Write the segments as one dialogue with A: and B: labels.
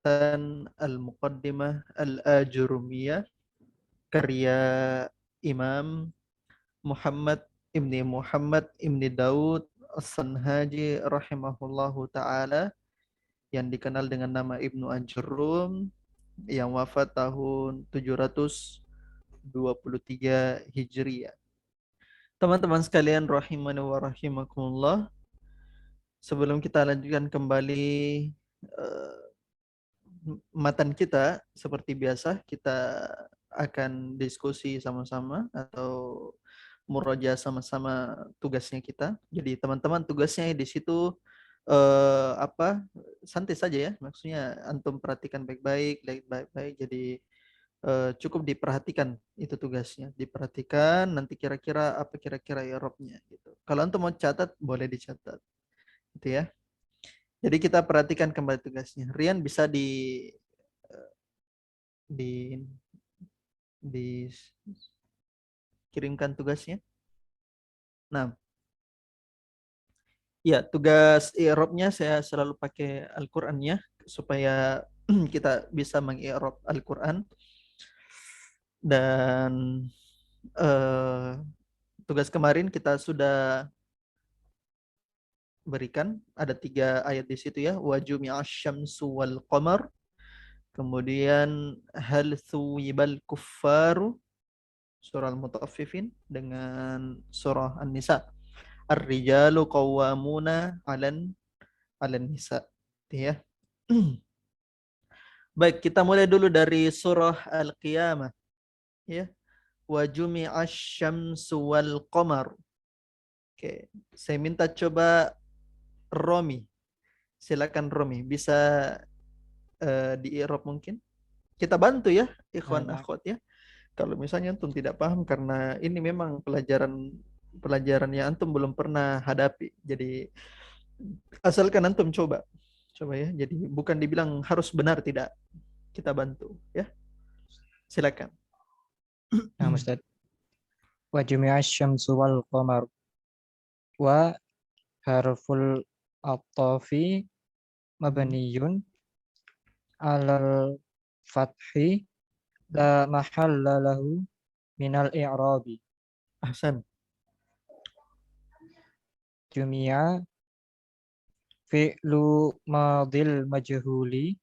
A: matan Al-Muqaddimah Al-Ajurumiyah karya Imam Muhammad ibni Daud As-Sanhaji rahimahullahu taala, yang dikenal dengan nama Ibnu Ajurrum, yang wafat tahun 723 Hijriah. Teman-teman sekalian rahimani wa rahimakumullah, sebelum kita lanjutkan kembali eh, matan kita, seperti biasa kita akan diskusi sama-sama atau murojaah sama-sama tugasnya kita. Jadi teman-teman tugasnya di situ apa, santai saja ya. Maksudnya antum perhatikan baik-baik, baik-baik. Jadi cukup diperhatikan itu tugasnya. Diperhatikan nanti kira-kira apa kira-kira i'rabnya gitu. Kalau antum mau catat boleh dicatat. Gitu ya. Jadi kita perhatikan kembali tugasnya. Rian bisa di dikirimkan tugasnya. Nah, ya tugas i'rabnya saya selalu pakai Al-Qur'annya supaya kita bisa mengi'rab Al-Qur'an. Dan eh, tugas kemarin kita sudah berikan, ada 3 ayat di situ ya, wa jumi'asy syamsu wal qamar, kemudian hal thuwibal kuffaru, surah Al-Mutaffifin, dengan surah An-Nisa, ar-rijalu qawwamuna 'alan nisa. Ya. Baik, kita mulai dulu dari surah Al-Qiyamah ya. Wa jumi'asy syamsu wal qamar. Oke, saya minta coba Romi. Silakan Romi, bisa di i'rab mungkin. Kita bantu ya, ikhwan
B: Nah,
A: akhwat ya. Kalau misalnya antum tidak paham karena ini memang pelajaran pelajaran yang antum belum pernah hadapi. Jadi asalkan antum coba. Coba ya. Jadi bukan dibilang harus benar, tidak. Kita bantu ya. Silakan.
B: Ustaz. Wa jumi'asy syamsu wal qamar wa harful attafi mabniyun alal fathi la mahalla lahu minal i'rabi.
A: Ahsan.
B: Jumi'a fi'lu madil majhuli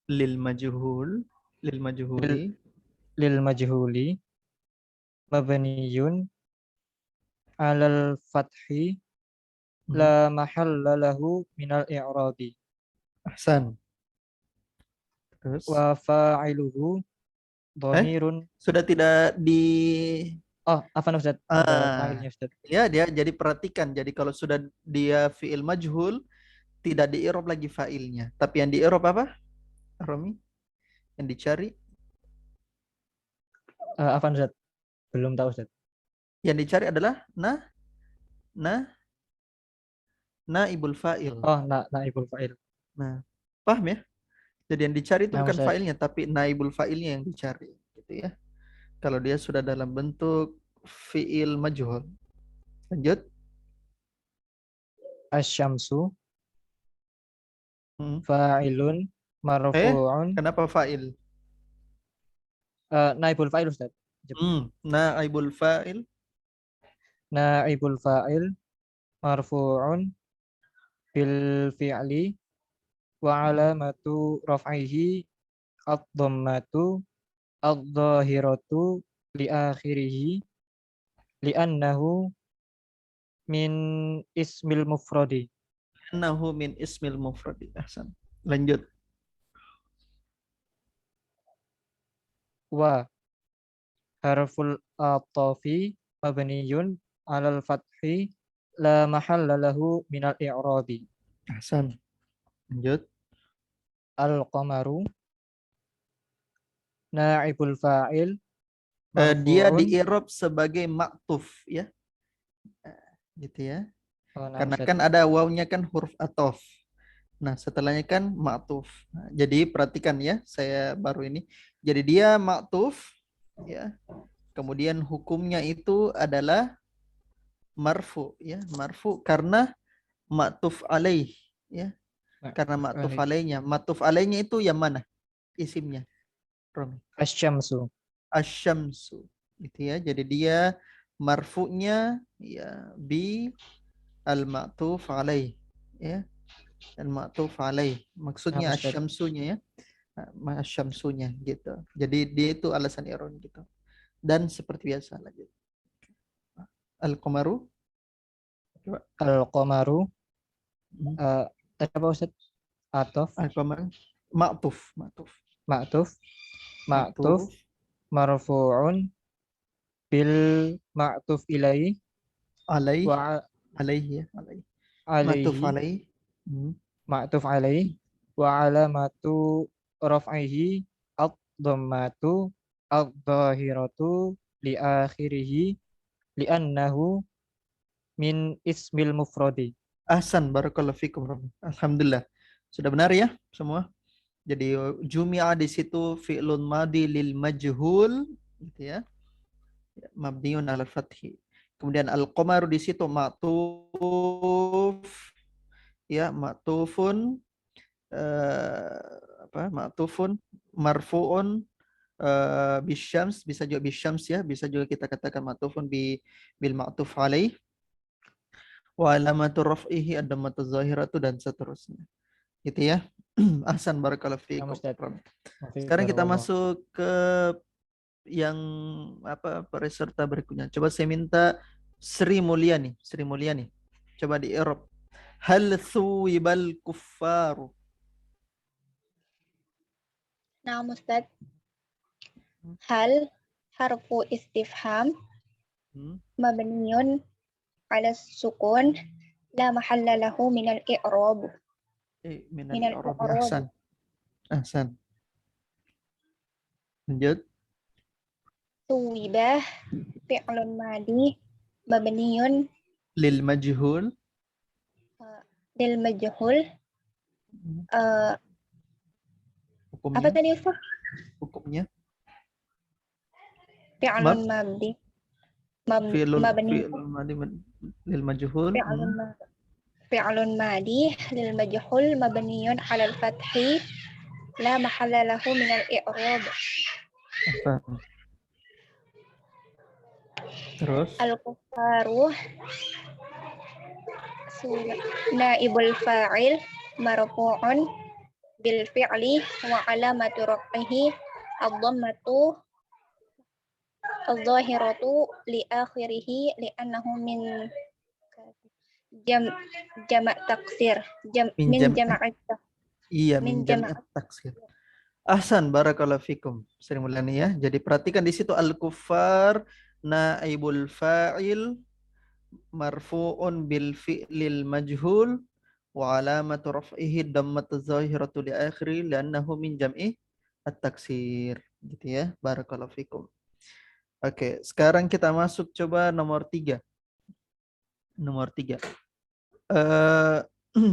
A: Lil majhul. Lil
B: lil,
A: majhuli.
B: lil majhuli mabniyun alal fathi la mahalla lahu minal i'rabi.
A: Ahsan. Terus.
B: Wa fa'iluhu
A: Eh,
B: dhamirun.
A: sudah tidak di
B: Oh, apa Ustaz? Ada
A: ah
B: fa'ilnya Ustaz.
A: ya, dia jadi perhatikan. Jadi kalau sudah dia fiil majhul, tidak di i'rab lagi fa'ilnya. Tapi yang di i'rab apa? Romi, yang dicari,
B: Apa Ustaz? Belum tahu Ustaz.
A: yang dicari adalah na naibul fa'il.
B: Oh, naibul fa'il.
A: Nah, paham ya? Jadi yang dicari itu
B: Nah,
A: bukan
B: Ustaz.
A: fa'ilnya, tapi naibul fa'ilnya yang dicari, gitu ya. Kalau dia sudah dalam bentuk fiil majhul. Lanjut.
B: Asyamsu
A: Hmm.
B: fa'ilun marfu'un.
A: Kenapa fa'il?
B: Naibul fa'il Ustaz.
A: Naibul fa'il.
B: Naibul fa'il marfu'un bil fi'li wa alamatu raf'ihi ad-dhammatu ad-dhahiratu li akhirih li'annahu min ismil mufradi.
A: Nahu min ismil mufradi. Ahsan. Lanjut.
B: Wa harful atafi mabniyun alal fathi la mahalla lahu minal i'rabi.
A: Ahsan. Lanjut.
B: Al-qamaru naibul fa'il
A: Dia di
B: marfu'un.
A: i'rab sebagai ma'tuf ya. Gitu ya.
B: Oh, nah,
A: Karena
B: Ustaz.
A: kan ada wawnya kan huruf atof. Nah, setelahnya kan ma'tuf. Nah, jadi perhatikan ya, saya baru ini. Jadi dia ma'tuf ya. Kemudian hukumnya itu adalah marfu ya, marfu karena ma'tuf alaih ya. Karena ma'tuf alaihnya itu yang mana? Isimnya. Romi.
B: Asyamsu.
A: Asyamsu. Gitu ya. Jadi dia marfu'nya ya bi al-ma'tuf alaih. Ya. Al-ma'tuf alaih.
B: Nah,
A: Maksudnya
B: Ustaz.
A: asyamsunya ya. Asyamsunya gitu. Jadi dia itu alasan iron gitu. Dan seperti biasa lagi. Al-Qamaru. Coba.
B: Al-Qamaru.
A: Hmm.
B: Tadi apa Ustaz? Atof.
A: Al-Qamaru. Ma'tuf.
B: Ma'tuf. Ma'tuf.
A: Ma'tuf.
B: Marfu'un bil ma'tuf ilaih.
A: Alaih.
B: Wa
A: Alaih ya. Alaih. Ma'tuf
B: alaihi.
A: alaih. Hmm.
B: Ma'tuf alaih. Wa alamatu raf'ihi ad-dhammatu ad-dhahiratu li akhirih li'annahu min ismil mufradi.
A: Ahsan, barakallahu fikum. Alhamdulillah. Sudah benar ya semua? Jadi jumi'a di situ fi'lun madi lil majhul gitu ya. Mabniun ala fathi. Kemudian al-qamaru di situ ma'tuf ya, ma'tufun ma'tufun marfu'un bisyams, bisa juga bisyams ya, bisa juga kita katakan ma'tufun bil ma'tuf alaih wa alamatu raf'ihi ad-dhammatu zahiratu dan seterusnya. Gitu ya. Ahsan, barakallahu
B: Nah,
A: fiikum.
B: Ustaz.
A: Sekarang kita
B: Barakallah.
A: masuk ke yang peserta berikutnya. Coba saya minta Sri Mulyani. Coba di Arab. Hal thuwibal kuffaru.
C: Nah, Ustaz. Hal harfu istifham mabniun ala sukun la mahalla lahu minal i'rab.
A: Minal i'rab. Ahsan. Lanjut.
C: Tuwibah fi'lun madi mabniun
A: Lil majhul. Hukumnya.
C: Apa tadi Ustaz?
A: Hukumnya.
C: Fi'lun madi mabni
A: lil majhul.
C: Fi'lun madi lil majhul mabniun 'alal fathi la mahalla lahu minal i'rab.
A: Terus
C: Al-kuffaru naibul fa'il marfu'un bil fi'li wa alamatu raf'ihi ad-dhammatu adh-dhahiratu li akhirih li'annahu min jama' taksir min jama'at
A: taksir. Ahsan, barakallahu fikum. Sri Mulyani ya. Jadi perhatikan di situ al-kuffar naibul fa'il marfu'un bil fi'lil majhul wa alamatu raf'ihi dhammatu zahiratu li akhiri li'annahu min jam'i at-taksir. Gitu ya. Barakallahu fikum. Oke, sekarang kita masuk coba nomor 3.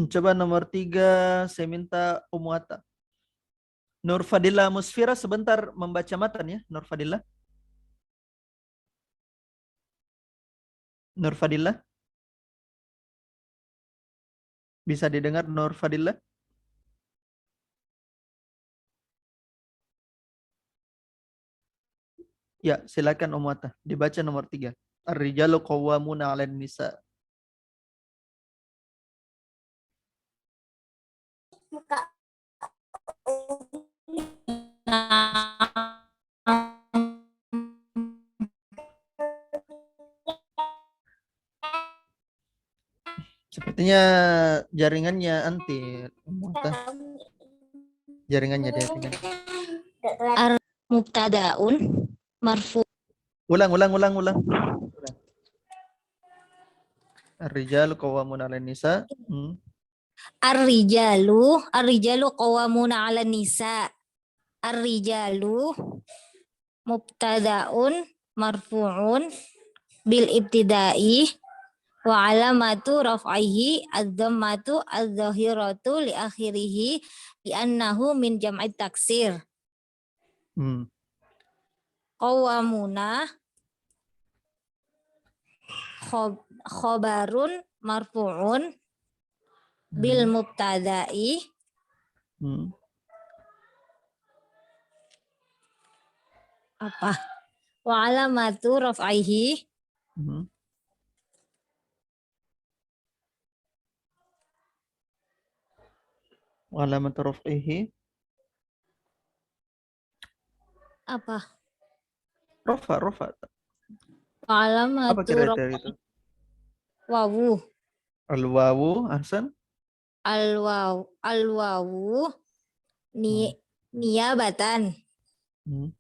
A: Coba nomor 3 saya minta Umuata. Nur Fadillah Musfira sebentar membaca matan ya, Nur Fadillah. Nur Fadillah. Bisa didengar Nur Fadillah? Ya, silakan Umuata. Dibaca nomor 3. Ar-rijalu qawwamuna 'alan nisa. Sepertinya jaringannya anti. Jaringannya.
D: Mubtadaun marfu.
A: Ulang. Ar-rijalu qawwamuna 'alan nisa.
D: Ar-rijalu qawwamuna 'alan nisa. Ar-rijalu mubtadaun marfu'un bil ibtida'i wa alamatu raf'ihi ad-dhammatu adh-dhahiratu li akhirih li'annahu min jam'it taksir. Qawwamuna khobarun marfu'un bil mubtada'i
A: Hmm.
D: apa? Wa alamatu raf'aihi
A: Hmm. Alamat raf'ihi.
D: apa?
A: Rafa.
D: Wa
A: Apa
D: alamatu
A: kira-kira itu?
D: wawu
A: Al-wawu, ahsan.
D: al-wawu niyabatan
A: Hmm.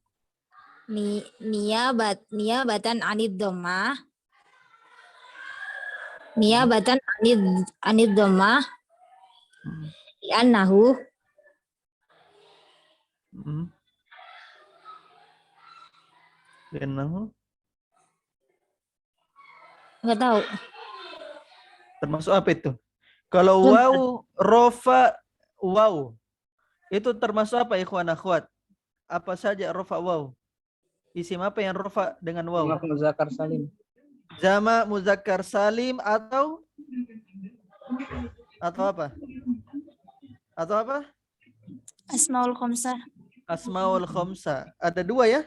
D: niyabatan anid dhammah niyabatan anid dhammah
A: Hmm.
D: li'annahu
A: Hmm. Li'annahu.
D: nggak tahu.
A: Termasuk apa itu? Kalau
D: Belum.
A: waw, rofa, waw. Itu termasuk apa ikhwan akhwat? Apa saja rofa waw? Isim apa yang rofa dengan waw?
B: Jamak muzakkar salim.
A: Jama muzakkar salim atau apa? Atau apa?
D: Asmaul khamsah.
A: Asmaul khamsa. Ada dua ya?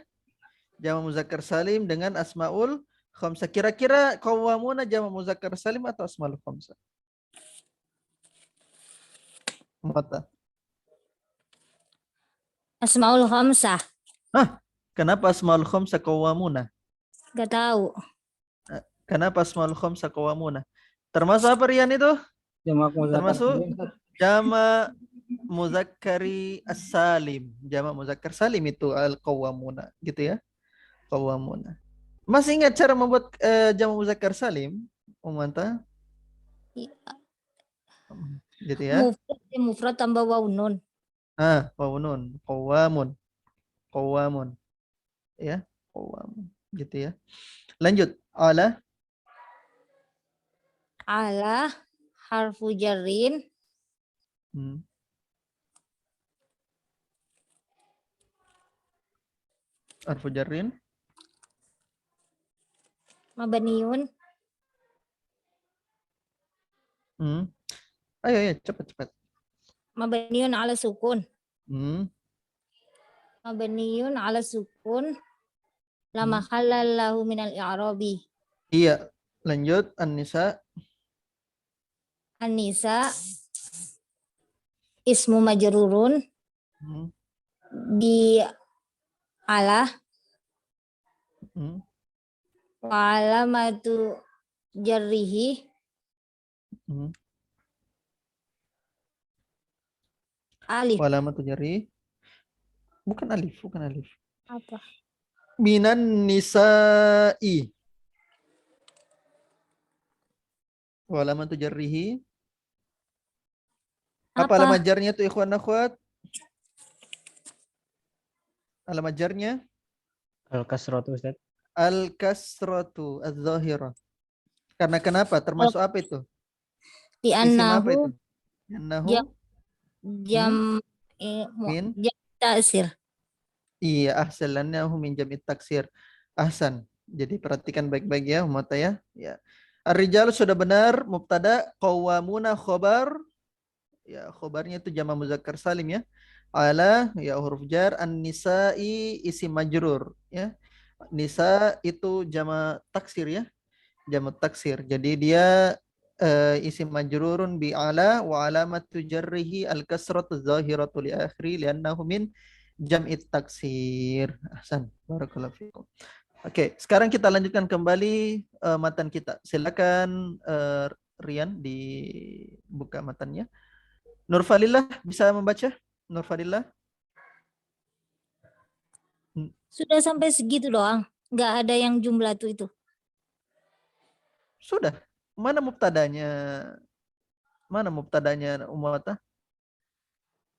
A: Jama muzakkar salim dengan asmaul khamsa. Kira-kira qawwamuna jama muzakkar salim atau asmaul khamsa? Mata.
D: Asmaul khamsah.
A: Kenapa asmaul khamsa qawwamuna?
D: Nggak tahu.
A: Kenapa asmaul khamsa qawwamuna? Termasuk apa Rian itu?
B: Jamak muzakkar
A: Termasuk
B: salim.
A: jama muzakkari as-salim. Jama muzakkar salim itu al-qawwamuna gitu ya. Qawwamuna. Masih ingat cara membuat jama muzakkar salim? Umanta? Gitu ya.
D: Mufrad tambah waw nun.
A: Wawnun, qawwamun. Qawwamun. Ya, qawwamun. Gitu ya. Lanjut. Ala
D: Harfu jarrin
A: hmm. Harfu jarrin
D: mabniun
A: Ayo cepat.
D: mabniun ala sukun.
A: Hmm.
D: Mabniun ala sukun la mahalla lahu minal i'rabi.
A: Iya, lanjut An-Nisa.
D: An-Nisa ismu majrurun bi ala wa alamatu jarrihi alif.
A: Walamatu jarri. Bukan alif.
D: Apa?
A: Minan nisa'i. Walamatu jarrihi. Apa alamat jarnya tuh ikhwan akhwat? Alamat jarnya?
B: Al-kasratu Ustaz.
A: Al-kasratu az-zahirah. Karena kenapa? Termasuk apa itu? Isim apa itu? Annahu
D: jam taksir.
A: Iya, ahsan lannahu min jam'it taksir. Ahsan. Jadi perhatikan baik-baik ya, umat ya. Ya. Ar-rijal sudah benar, mubtada, qawwamuna khobar. Ya, khobarnya itu jama muzakkar salim ya. Ala ya huruf jar, an-nisa'i isim majrur ya. Nisa itu jama taksir ya. Jama taksir. Jadi dia isim majrurun bi ala wa alamatu jarrihi al-kasratu zahiratu li akhiri li'annahu min jam'it taksir. Ahsan. Barakallahu fikum. Oke, sekarang kita lanjutkan kembali matan kita. Silakan Rian dibuka matannya. Nurfalillah bisa membaca? Nurfalillah.
D: Sudah sampai segitu doang. Nggak ada yang jumlah itu.
A: Sudah. Mana mubtadanya? Umata?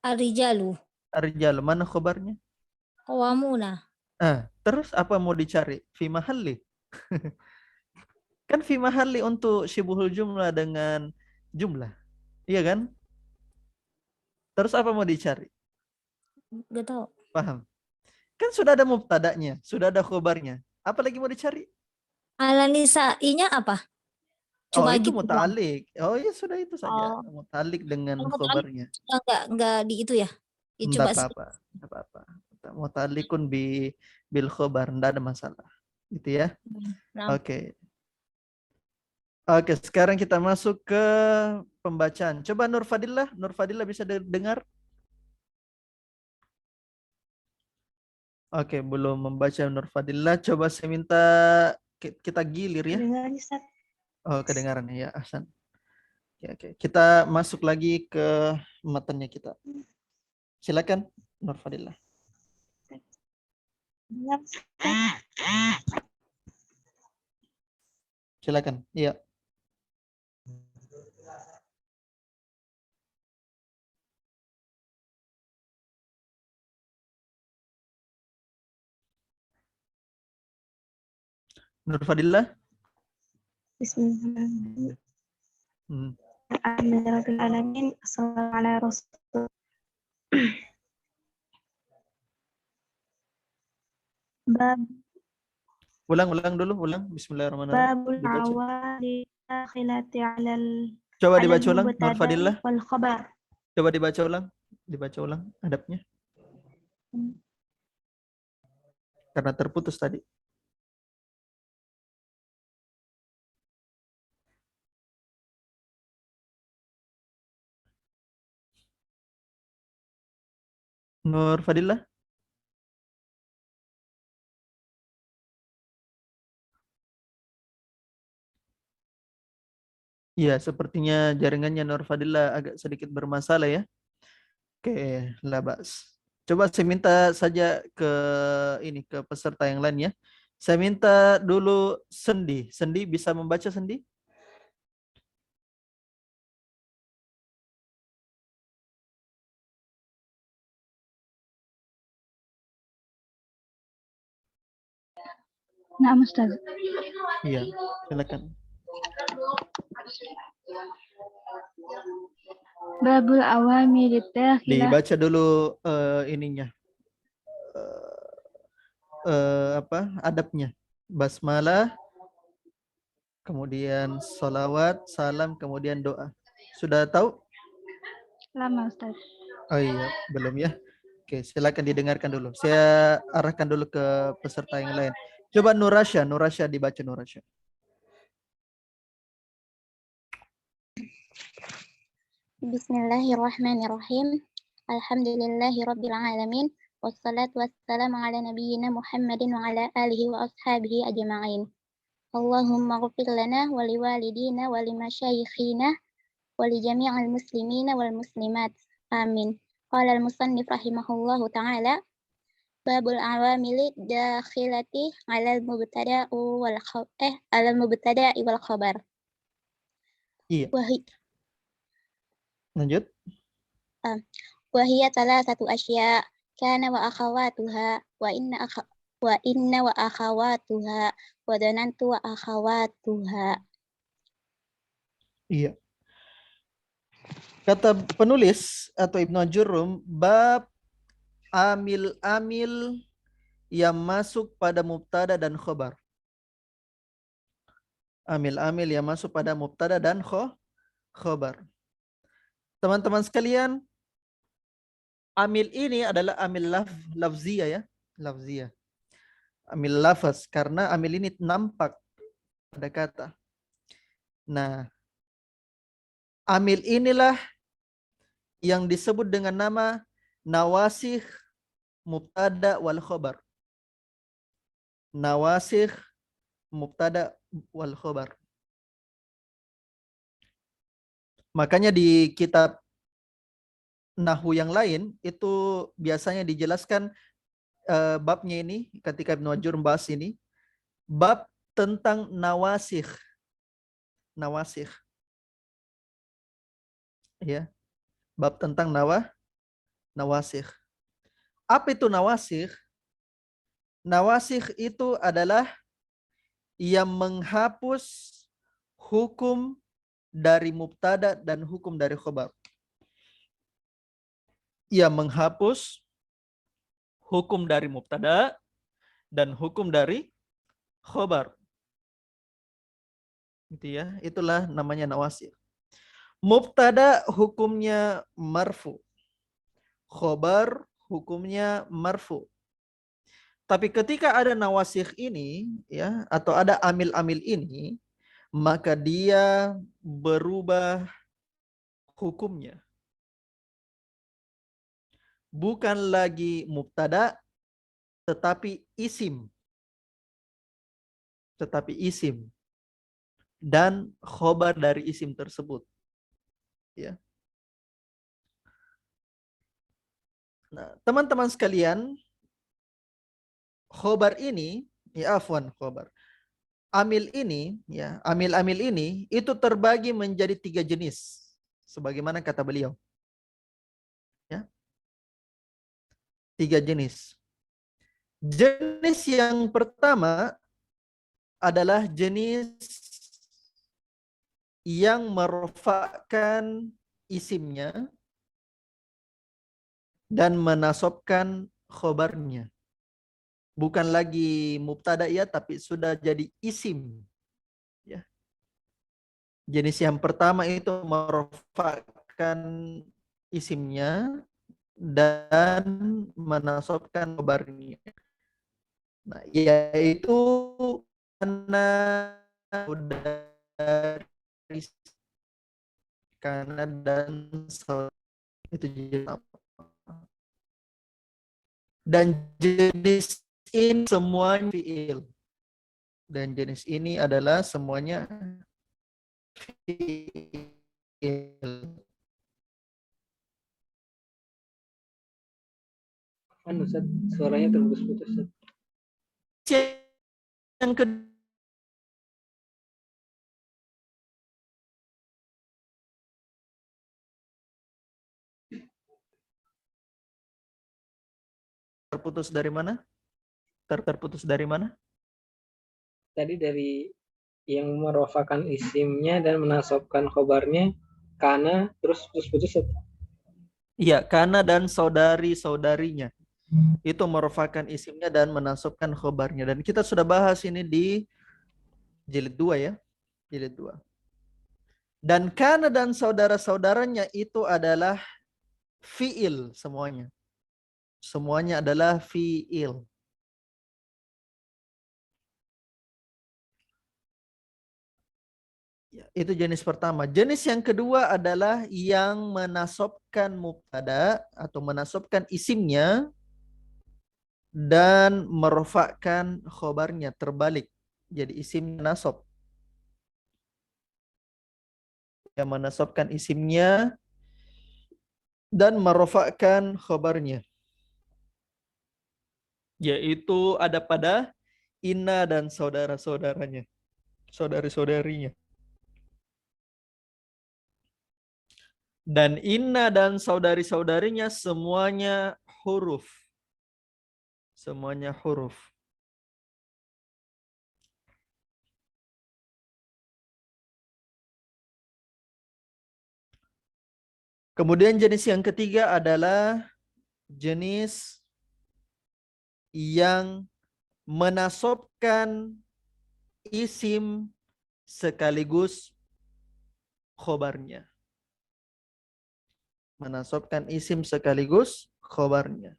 D: Ar-rijalu.
A: Ar-rijal. Mana khobarnya?
D: Qawwamuna.
A: Terus apa mau dicari? Fi mahalli. Kan fi mahalli untuk syibhul jumlah dengan jumlah. Iya kan? Terus apa mau dicari?
D: Gak tahu.
A: Paham? Kan sudah ada mubtadanya, sudah ada khobarnya. Apa lagi mau dicari?
D: Ala nisa'inya apa?
A: Oh,
D: Cuma
A: itu
D: gitu doang.
A: muta'alliq. Oh, ya sudah itu saja.
D: Oh,
A: Muta'alliq dengan
D: kalau muta'alliq
A: khobarnya.
D: sudah enggak di itu ya. Ya
A: Enggak
D: coba
A: apa-apa. Enggak apa-apa. Muta'alliqun bil khobar, enggak ada masalah. Gitu ya.
D: Nah,
A: Oke. Oke, sekarang kita masuk ke pembacaan. Coba Nur Fadillah bisa dengar? Oke, belum membaca Nur Fadillah. Coba saya minta kita gilir ya.
C: Dengar Ustaz.
A: Oh, kedengaran ya, Ahsan. Oke. Kita masuk lagi ke matanya kita. Silakan Nur Fadillah.
C: Dengar.
A: Silakan. Iya. Nur Fadillah.
C: Bismillahirrahmanirrahim.
A: Hmm.
C: Alhamdulillahirabbil alamin. Assalamualaikum ala rasul. Bab
A: Ulang dulu. Bismillahirrahmanirrahim.
C: babul
A: Dibaca.
C: awali dakhilati
A: Coba
C: alal
A: dibaca ulang, Nur
C: mubtada
A: Fadillah.
C: wal khabar.
A: Coba dibaca ulang. Adabnya. Karena terputus tadi. Nur Fadillah. Iya, sepertinya jaringannya Nur Fadillah agak sedikit bermasalah ya. Oke, labas. Coba saya minta saja ke peserta yang lain ya. Saya minta dulu Sendi. Sendi bisa membaca Sendi?
C: Nah, Ustaz.
A: Iya, silakan.
C: Babul awamir dakhilah
A: Dibaca dulu ininya. Adabnya. Basmalah, kemudian salawat, salam, kemudian doa. Sudah tahu?
C: lama Ustaz.
A: Oh iya, belum ya. Oke, silakan didengarkan dulu. Saya arahkan dulu ke peserta yang lain. Coba Nurasya dibaca Nurasya.
C: Bismillahirrahmanirrahim. Alhamdulillahirabbil alamin. Wassalatu wassalamu ala nabiyyina Muhammadin wa ala alihi wa ashabihi ajma'in. Allahumma ghfir lana wa liwalidina wa limasyayikhina wa li jami'il muslimina wal muslimat. Amin. Qala al-musannif rahimahullahu ta'ala babul awamili dakhilati 'alal mubtada'i wal khabar.
A: Iya. Lanjut.
C: Wahiyya thalathatu asya' kana wa akhawatuha wa inna wa akhawatuha wa danantu wa akhawatuha.
A: Iya. Kata penulis atau Ibnu Ajurrum, bab amil yang masuk pada mubtada dan khobar. Amil yang masuk pada mubtada dan khobar. Teman-teman sekalian, amil ini adalah amil lafziyah ya. Lafziyah. Amil lafaz, karena amil ini nampak pada kata. Nah, amil inilah yang disebut dengan nama nawasikh mubtada wal khobar. Nawasikh mubtada wal khobar. Makanya di kitab Nahwu yang lain itu biasanya dijelaskan babnya ini ketika Ibnu Ajur membahas ini, bab tentang nawasikh. Nawasikh. Ya. Bab tentang nawasikh. Apa itu nawasikh? Nawasikh itu adalah yang menghapus hukum dari mubtada dan hukum dari khobar. Yang menghapus hukum dari mubtada dan hukum dari khobar. Gitu ya. Itulah namanya nawasikh. Mubtada hukumnya marfu. Khobar hukumnya marfu. Tapi ketika ada nawasikh ini ya atau ada amil-amil ini, maka dia berubah hukumnya. Bukan lagi mubtada tetapi isim. Tetapi isim dan khobar dari isim tersebut. Ya. Nah, teman-teman sekalian, khobar ini, ya afwan khobar. Amil ini, ya, amil-amil ini itu terbagi menjadi 3 jenis. Sebagaimana kata beliau. Ya. 3 jenis. Jenis yang pertama adalah jenis yang merofakkan isimnya dan menasobkan khobarnya. Bukan lagi mubtada ya, tapi sudah jadi isim. Ya. Jenis yang pertama itu merofakkan isimnya dan menasobkan khobarnya. Nah, yaitu karena dari kanan dan itu jenis apa? Dan jenis ini semuanya fiil. Dan jenis ini adalah semuanya fiil.
B: Kan Ustaz, suaranya terputus-putus. Ustaz.
A: Yang kedua terputus dari mana? Terputus dari mana?
B: Tadi dari yang merofakan isimnya dan menasobkan khobarnya karena terus putus-putus. Ustaz.
A: Iya, Kana dan saudari-saudarinya. Itu merupakan isimnya dan menasabkan khobarnya. Dan kita sudah bahas ini di jilid 2 ya. Jilid 2. Dan Kana dan saudara-saudaranya itu adalah fiil semuanya. Semuanya adalah fiil. Ya, itu jenis pertama. Jenis yang kedua adalah yang menasobkan mubtada atau menasobkan isimnya dan merofakkan khobarnya terbalik. Jadi isim nasob. Yang menasobkan isimnya dan merofakkan khobarnya. Yaitu ada pada Inna dan saudara-saudaranya. Saudari-saudarinya. Dan Inna dan saudari-saudarinya semuanya huruf. Semuanya huruf. Kemudian jenis yang ketiga adalah jenis yang menasobkan isim sekaligus khobarnya. Menasobkan isim sekaligus khobarnya.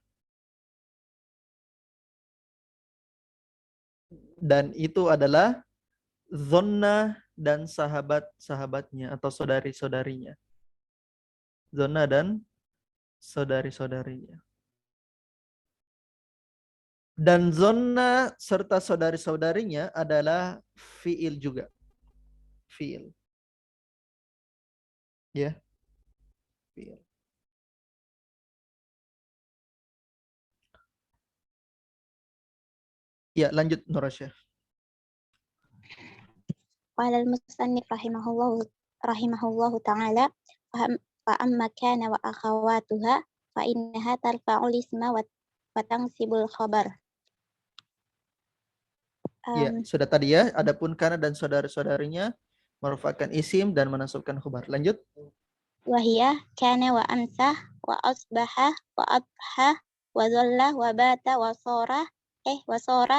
A: Dan itu adalah Zonna dan sahabat-sahabatnya atau saudari-saudarinya. Zonna dan saudari-saudarinya. Dan Zonna serta saudari-saudarinya adalah fiil juga. Fiil. Ya. Fiil. Ya, lanjut Nurasya.
C: Qala al-musannif rahimahullahu ta'ala fa amma kana wa akhawatuha fa innaha tarfa'ul isma wa tansibul khabar.
A: Ya, sudah tadi ya. Adapun Kana dan saudara-saudarinya merupakan isim dan menasabkan khabar. Lanjut.
C: Wahiyah kana wa amsah wa asbaha wa adha wa dhalla wa bata wa sora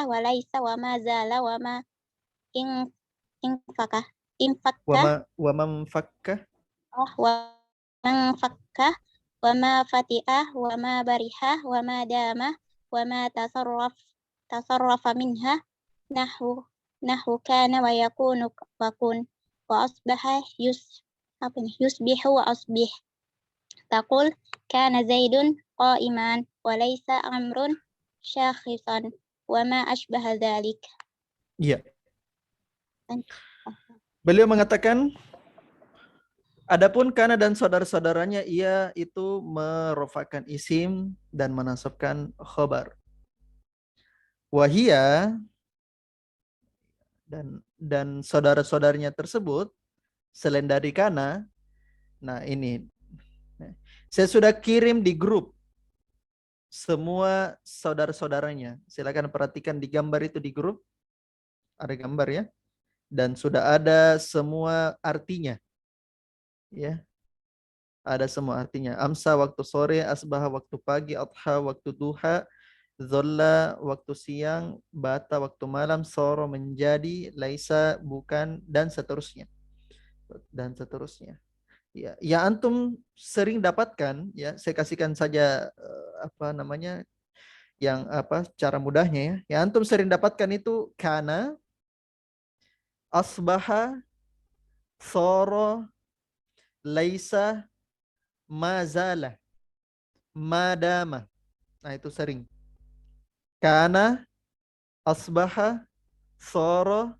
C: wa laisa wa ma zala wa ma in fakah. infakka
A: wa man fakka
C: wa man fakka wa ma fati'ah wa ma barihah wa ma damah wa ma tasarrafa minha nahu kana wa yakunu wa kun wa asbaha yusbihu wa asbih taqul kana zaidun qa'iman wa laysa amrun syakhisan wa ma asbaha dzalik.
A: Iya. Beliau mengatakan, adapun kana dan saudara-saudaranya, ia itu merofakkan isim dan menasabkan khobar. Wahia dan saudara-saudaranya tersebut selain dari kana. Nah ini, saya sudah kirim di grup semua saudara-saudaranya. Silakan perhatikan di gambar itu di grup. Ada gambar ya. Dan sudah ada semua artinya. Ya. Ada semua artinya. Amsa waktu sore, asbaha waktu pagi, adha waktu duha, zolla waktu siang, bata waktu malam, soro menjadi, laisa bukan, dan seterusnya. Dan seterusnya. Ya, ya antum sering dapatkan ya, saya kasihkan saja yang cara mudahnya ya. Ya antum sering dapatkan itu kana, asbaha, soro, laisa, mazala, madama. Nah, itu sering. Kana, asbaha, soro,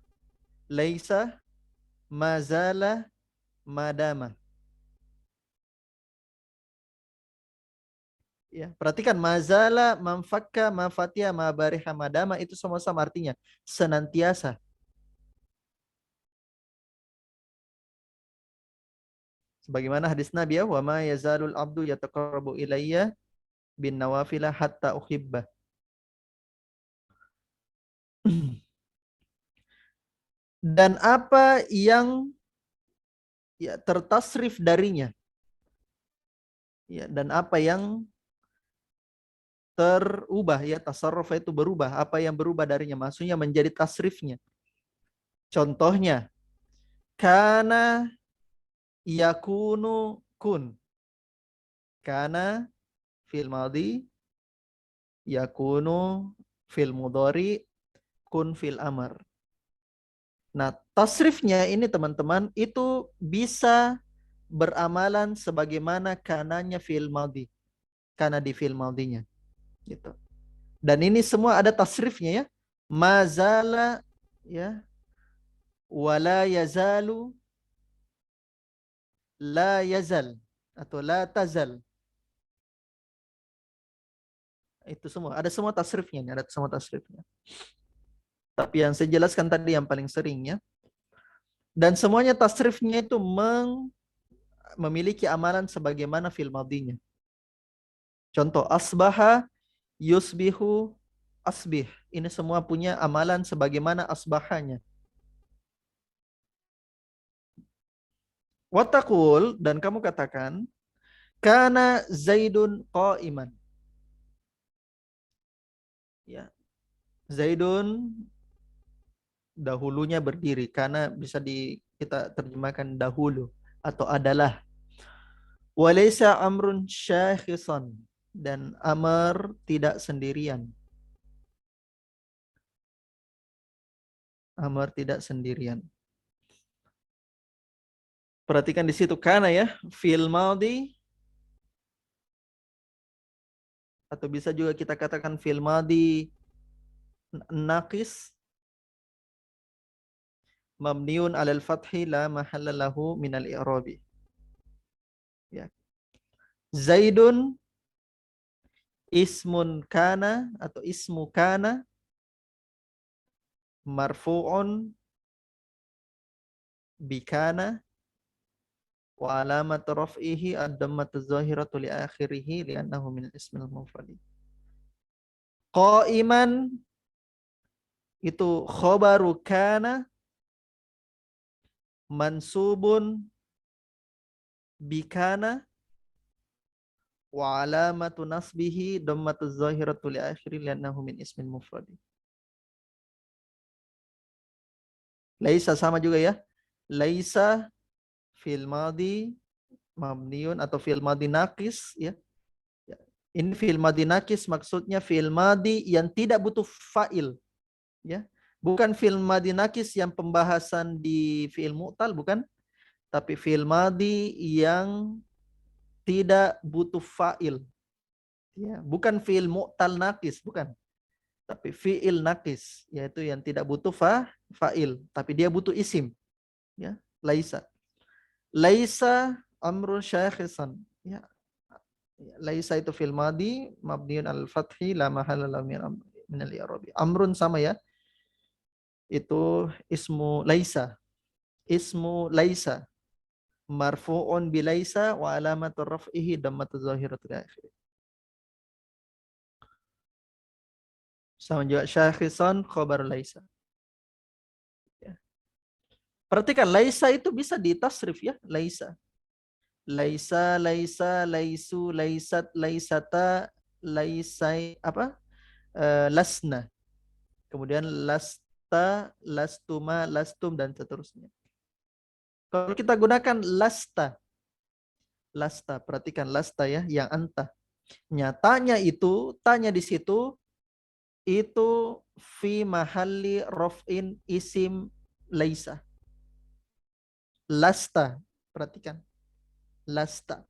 A: laisa, mazala, madama. Ya, perhatikan mazala, manfakka, mafatia, mabariha, madama itu sama-sama artinya senantiasa. Sebagaimana hadis Nabi ya, wa ma yazalul abdu yataqarrabu ilayya bin nawafila hatta uhibbah. Dan apa yang ya tertasrif darinya. Ya, dan apa yang terubah ya, tasarruf itu berubah, apa yang berubah darinya, maksudnya menjadi tasrifnya. Contohnya, kana yakunu kun. Kana fil madhi, yakunu fil mudhari, kun fil amr. Nah, tasrifnya ini teman-teman itu bisa beramalan sebagaimana kananya fil madhi. Kana di fil madhinya. Gitu. Dan ini semua ada tasrifnya ya. Mazala ya, wala yazalu, la yazal atau la tazal. Itu semua ada semua tasrifnya, ada semua tasrifnya. Tapi yang saya jelaskan tadi yang paling seringnya, dan semuanya tasrifnya itu memiliki amalan sebagaimana fil madhinya. Contoh asbaha, yusbihu, asbih. Ini semua punya amalan sebagaimana asbahanya. Watakul, dan kamu katakan, kana Zaidun qa'iman. Ya. Zaidun dahulunya berdiri, karena bisa kita terjemahkan dahulu atau adalah. Walaysa amrun syakhisan, dan amr tidak sendirian. Amr tidak sendirian. Perhatikan di situ kana ya, fil madhi, atau bisa juga kita katakan fil madhi naqis mabniun 'alal fathi la mahalla lahu minal i'rabi. Ya. Zaidun ismun kana atau ismu kana marfu'un bikana wa alamat raf'ihi ad-dammatu zahiratu li akhirih li'annahu min ismil mufrad. Qa'iman itu khabaru kana mansubun bikana wa alamatu nasbihi dammatu zahiratu li akhirih li'annahu min ismil mufrad. Laisa sama juga ya. Laisa fil madi mabniun atau fil madi naqis ya. Ini fil madi naqis maksudnya fil madi yang tidak butuh fa'il ya. Bukan fil madi naqis yang pembahasan di fi'il mu'tal bukan, tapi fil madi yang tidak butuh fa'il ya, bukan fi'il mu'tal naqis bukan. Tapi fi'il naqis yaitu yang tidak butuh fa'il tapi dia butuh isim ya. Laisa. Laisa amrun syakhisan ya. Laisa itu fil madi mabniun al fathi la mahalla lahu min al i'rabi. Amrun sama ya. Itu ismu laisa. Ismu laisa marfu'un bi laisa wa alamatu raf'ihi dhammatu zahiratul akhir. Sama juga syakhisan khabar laisa. Ya. Perhatikan laisa itu bisa ditasrif ya, laisa. Laisa, laisa, laisu, laisat, laisata, laisai apa? Lasna. Kemudian lasta, lastuma, lastum dan seterusnya. Kalau kita gunakan lasta, lasta, perhatikan lasta ya, yang anta. Nyatanya itu, tanya di situ, itu fi mahalli rof'in isim laisa. Lasta, perhatikan. Lasta.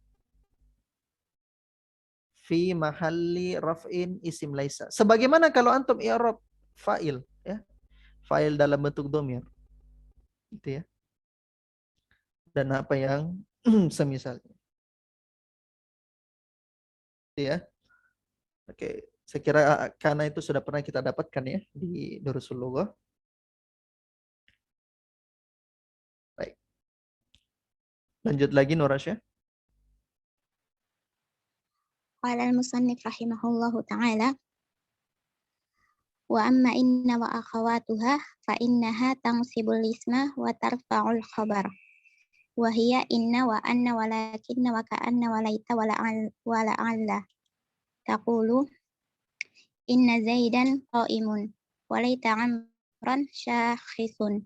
A: Fi mahalli raf'in isim laisa. Sebagaimana kalau antum i'rab fa'il ya. Fa'il dalam bentuk dhamir. Gitu ya. Dan apa yang semisalnya. Gitu ya. Oke, saya kira karena itu sudah pernah kita dapatkan ya di Durusul Lughah. Baik. Lanjut lagi Nurasya.
C: Qala al-musannif rahimahullahu ta'ala wa amma inna wa akhawatuha fa innaha tansibul isma wa tarfa'ul khabar wa hiya inna wa anna walakinna wa ka'anna wa laita wa la'alla taqulu inna zaidan qa'imun wa laita amran syakhisun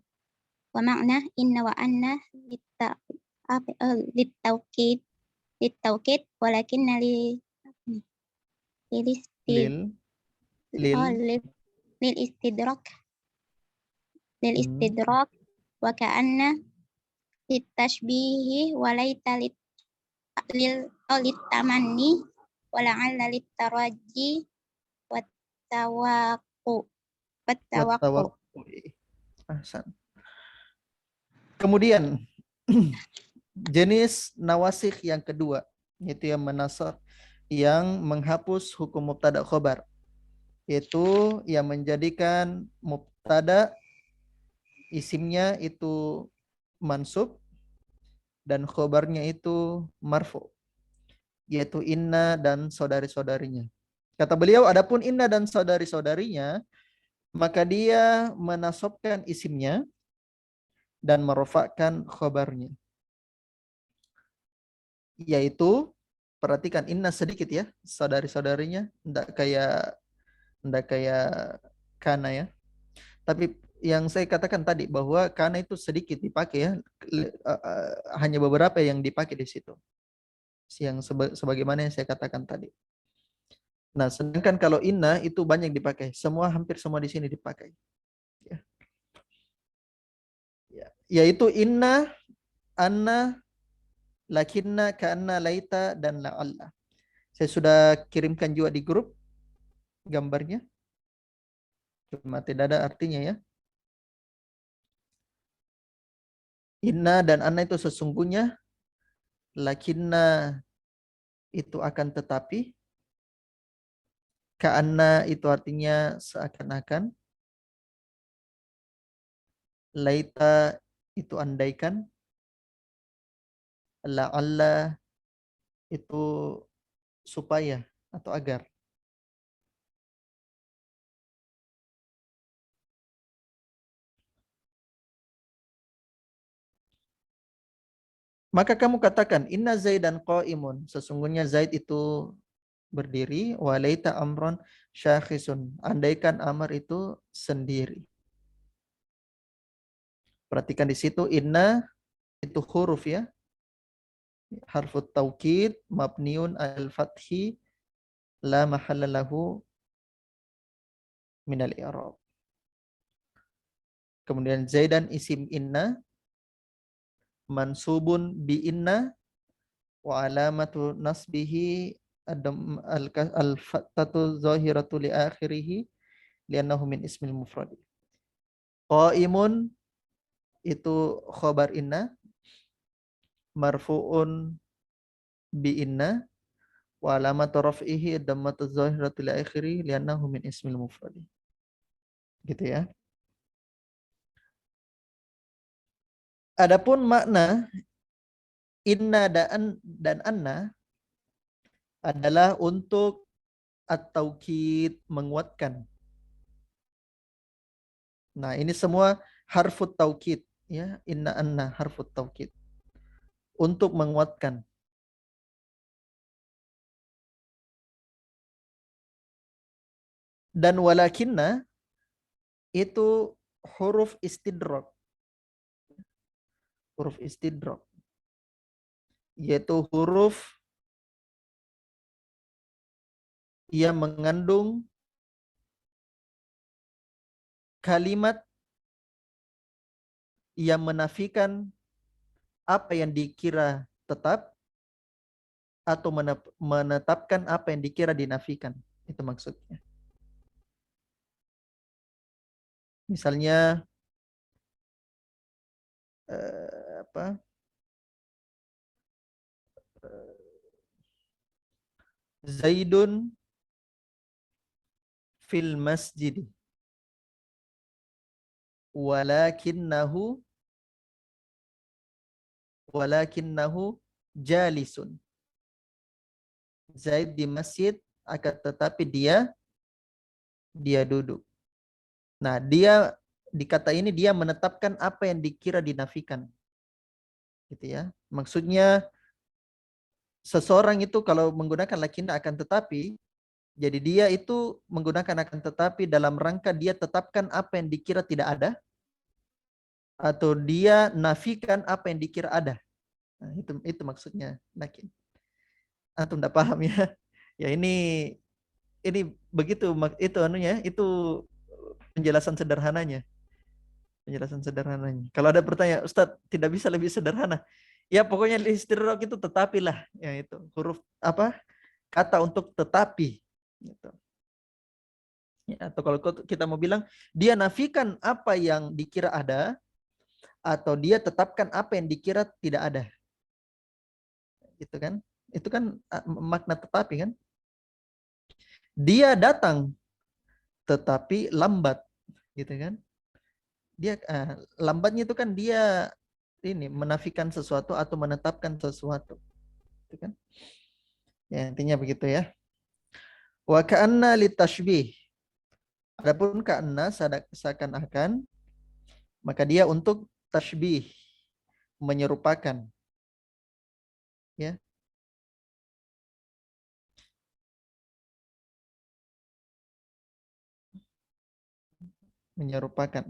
C: wa ma'na inna wa anna litawkid walakinna
A: Lil
C: istidrak wa ka'anna litashbihi wa laita litamanni wa la'alla litaraji wa tawaqqu.
A: Ahsan. Kemudian jenis nawasikh yang kedua yaitu yang menasakh, yang menghapus hukum mubtada khobar, yaitu yang menjadikan mubtada isimnya itu mansub dan khobarnya itu marfu, yaitu inna dan saudari-saudarinya. Kata beliau, adapun inna dan saudari-saudarinya, maka dia menasabkan isimnya dan merofakkan khobarnya. Yaitu, perhatikan inna sedikit ya, saudari-saudarinya, enggak kayak kana ya. Tapi yang saya katakan tadi bahwa kana itu sedikit dipakai ya, hanya beberapa yang dipakai di situ. Yang sebagaimana yang saya katakan tadi. Nah, sedangkan kalau inna itu banyak dipakai, hampir semua di sini dipakai. Ya. Yaitu inna, anna, lakinna, ka'anna, laita, dan la'alla. Saya sudah kirimkan juga di grup gambarnya. Cuma tidak ada artinya ya. Inna dan anna itu sesungguhnya, lakinna itu akan tetapi, ka'anna itu artinya seakan-akan, laita itu andaikan, la'alla itu supaya atau agar. Maka kamu katakan inna Zaidan qa'imun, sesungguhnya Zaid itu berdiri, walaita amron syakhisun, andaikan Amr itu sendiri. Perhatikan di situ inna itu huruf ya. Harfut taukid mabniun al-fathi la mahalla lahu minal i'rab. Kemudian Zaidan isim inna mansubun bi inna wa alamatu nasbihi al-fathatu zahiratu li akhirih li'annahu min ismil mufrad. Qaimun itu khobar inna marfu'un bi inna wa alamatu raf'ihi ad-dammatu zahiratu li akhirih li'annahu min ismil mufrad. Gitu ya. Adapun makna inna dan anna adalah untuk at-taukid, menguatkan. Nah, ini semua harfut taukid ya, inna anna harfut taukid. Untuk menguatkan. Dan walakinna itu huruf istidrak. Huruf istidrak. Yaitu huruf yang mengandung kalimat yang menafikan apa yang dikira tetap atau menetapkan apa yang dikira dinafikan. Itu maksudnya. Misalnya apa? Zaidun fil masjid walakinnahu jalisun. Zaid di masjid akan tetapi dia duduk. Nah, dia di kata ini dia menetapkan apa yang dikira dinafikan. Gitu ya. Maksudnya seseorang itu kalau menggunakan lakinna akan tetapi, jadi dia itu menggunakan akan tetapi dalam rangka dia tetapkan apa yang dikira tidak ada atau dia nafikan apa yang dikira ada. Nah, itu maksudnya lakin. Antum enggak paham ya? Ya ini begitu itu anunya, itu penjelasan sederhananya. Penjelasan sederhananya. Kalau ada pertanyaan, Ustadz tidak bisa lebih sederhana. Ya pokoknya istidrak itu tetapilah, ya itu huruf apa? Kata untuk tetapi. Gitu. Ya, atau kalau kita mau bilang dia nafikan apa yang dikira ada atau dia tetapkan apa yang dikira tidak ada. Gitu kan? Itu kan makna tetapi kan? Dia datang tetapi lambat, gitu kan? Dia lambatnya itu kan dia ini menafikan sesuatu atau menetapkan sesuatu, gitu kan? Ya intinya begitu ya. Wa ka'anna litashbih. Adapun ka'anna seakan-akan maka dia untuk tashbih, menyerupakan, ya. Menyerupakan.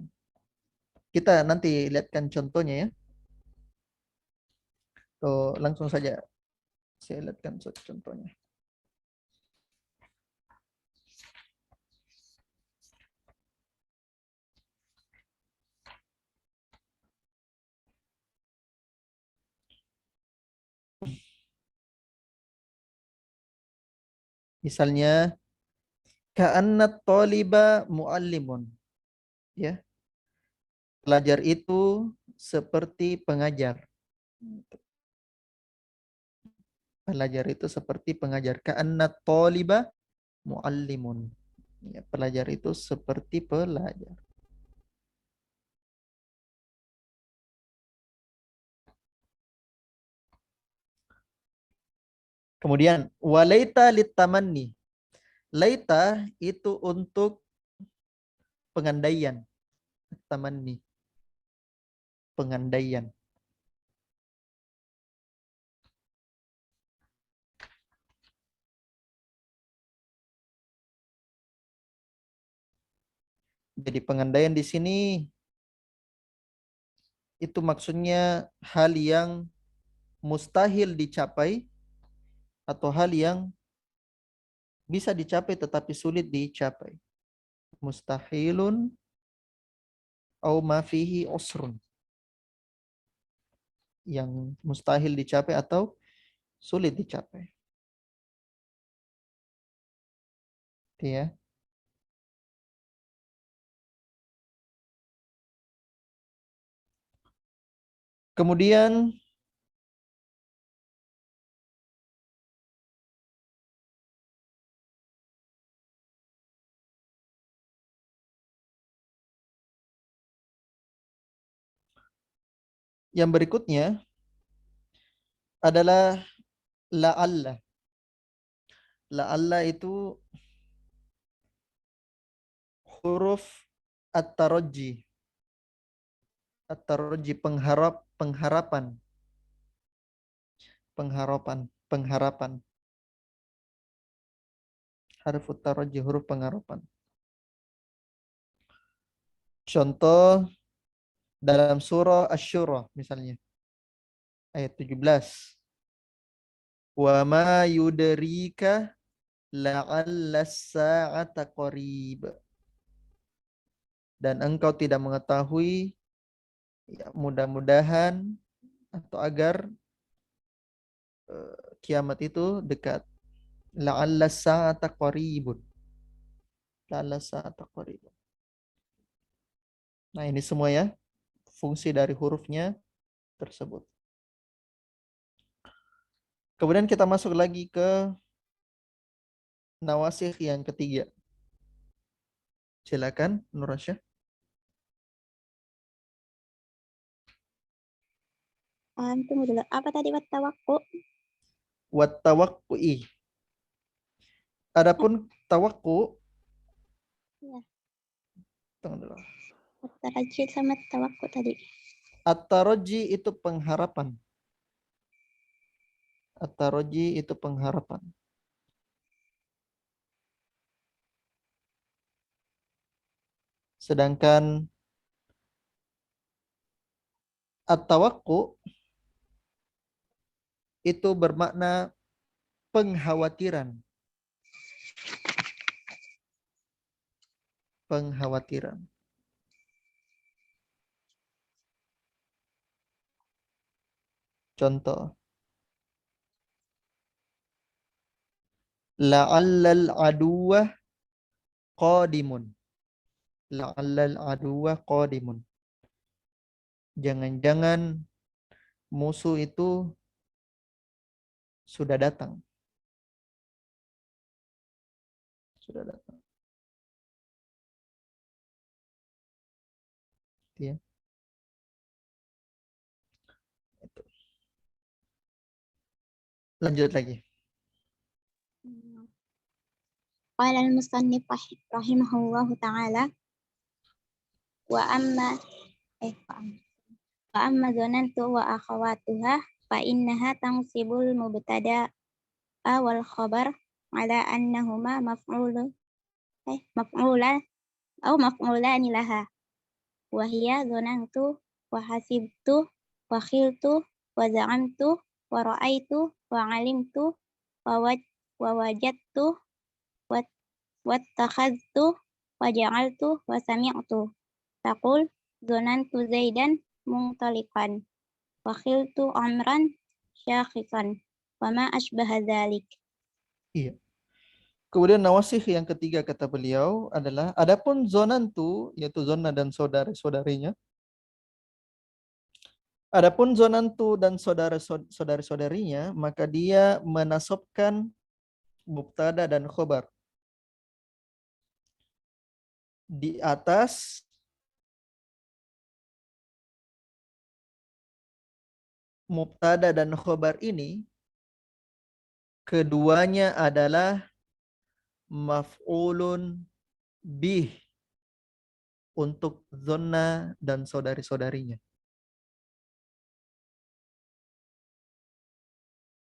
A: Kita nanti lihatkan contohnya ya. Tuh, langsung saja saya lihatkan contohnya. Misalnya ka'anna thaliba muallimun. Ya. Pelajar itu seperti pengajar. Pelajar itu seperti pengajar. Ka'anna thaliba muallimun. Ya, pelajar itu seperti pelajar. Kemudian walaita litamanni. Laita itu untuk pengandaian. Tamanni. Pengandaian. Jadi pengandaian di sini itu maksudnya hal yang mustahil dicapai atau hal yang bisa dicapai tetapi sulit dicapai. Mustahilun au ma fihi usrun. Yang mustahil dicapai atau sulit dicapai. Itu ya. Kemudian yang berikutnya adalah la'alla. La'alla itu huruf at-tarajji. At-tarajji pengharapan. Pengharapan. Haruf at-tarajji, huruf pengharapan. Contoh dalam surah Asy-Syura misalnya ayat 17. Wa ma yudrika la'alla as-sa'ata qarib. Dan engkau tidak mengetahui, ya, mudah-mudahan atau agar kiamat itu dekat. La'alla as-sa'ata qaribun. La'alla as-sa'ata qaribun. Nah, ini semua ya fungsi dari hurufnya tersebut. Kemudian kita masuk lagi ke nawasikh yang ketiga. Silakan Nur Rasyah.
C: Tunggu dulu. Apa tadi wattawakku?
A: Wat tawaqqu'i. Adapun tawakku,
C: Ya,
A: tunggu dulu.
C: tarajid sama tawakku tadi.
A: At-tarajji itu pengharapan. At-tarajji itu pengharapan. Sedangkan at-tawakku itu bermakna penghawatiran. Penghawatiran. Contoh. La'allal aduwa qadimun. La'allal aduwa qadimun. Jangan-jangan musuh itu sudah datang. Sudah datang. Ya. Itu. Lanjut lagi.
C: Qala al-musannif rahimahullahu ta'ala wa amma dzanantu wa akhawatuha fa innaha tansibul mubtada wal khabar ala annahuma maf'ulani laha wa hiya dzanantu wa hasibtu wa khiltu wa za'amtu wa ra'aitu wa alimtu wa wajadtu wa wattakhadtu wa ja'altu wa sami'tu. Taqul dzanantu Zaidan muntaliqan wa khiltu amran syakhisan wa ma asbaha dzalik.
A: Iya. Kemudian nawasikh yang ketiga kata beliau adalah adapun zonantu, yaitu zona dan saudara-saudarinya. Adapun zonantu dan saudara-saudarinya, maka dia menasabkan mubtada dan khobar di atas mubtada dan khobar ini, keduanya adalah maf'ulun bih untuk zona dan saudari-saudarinya.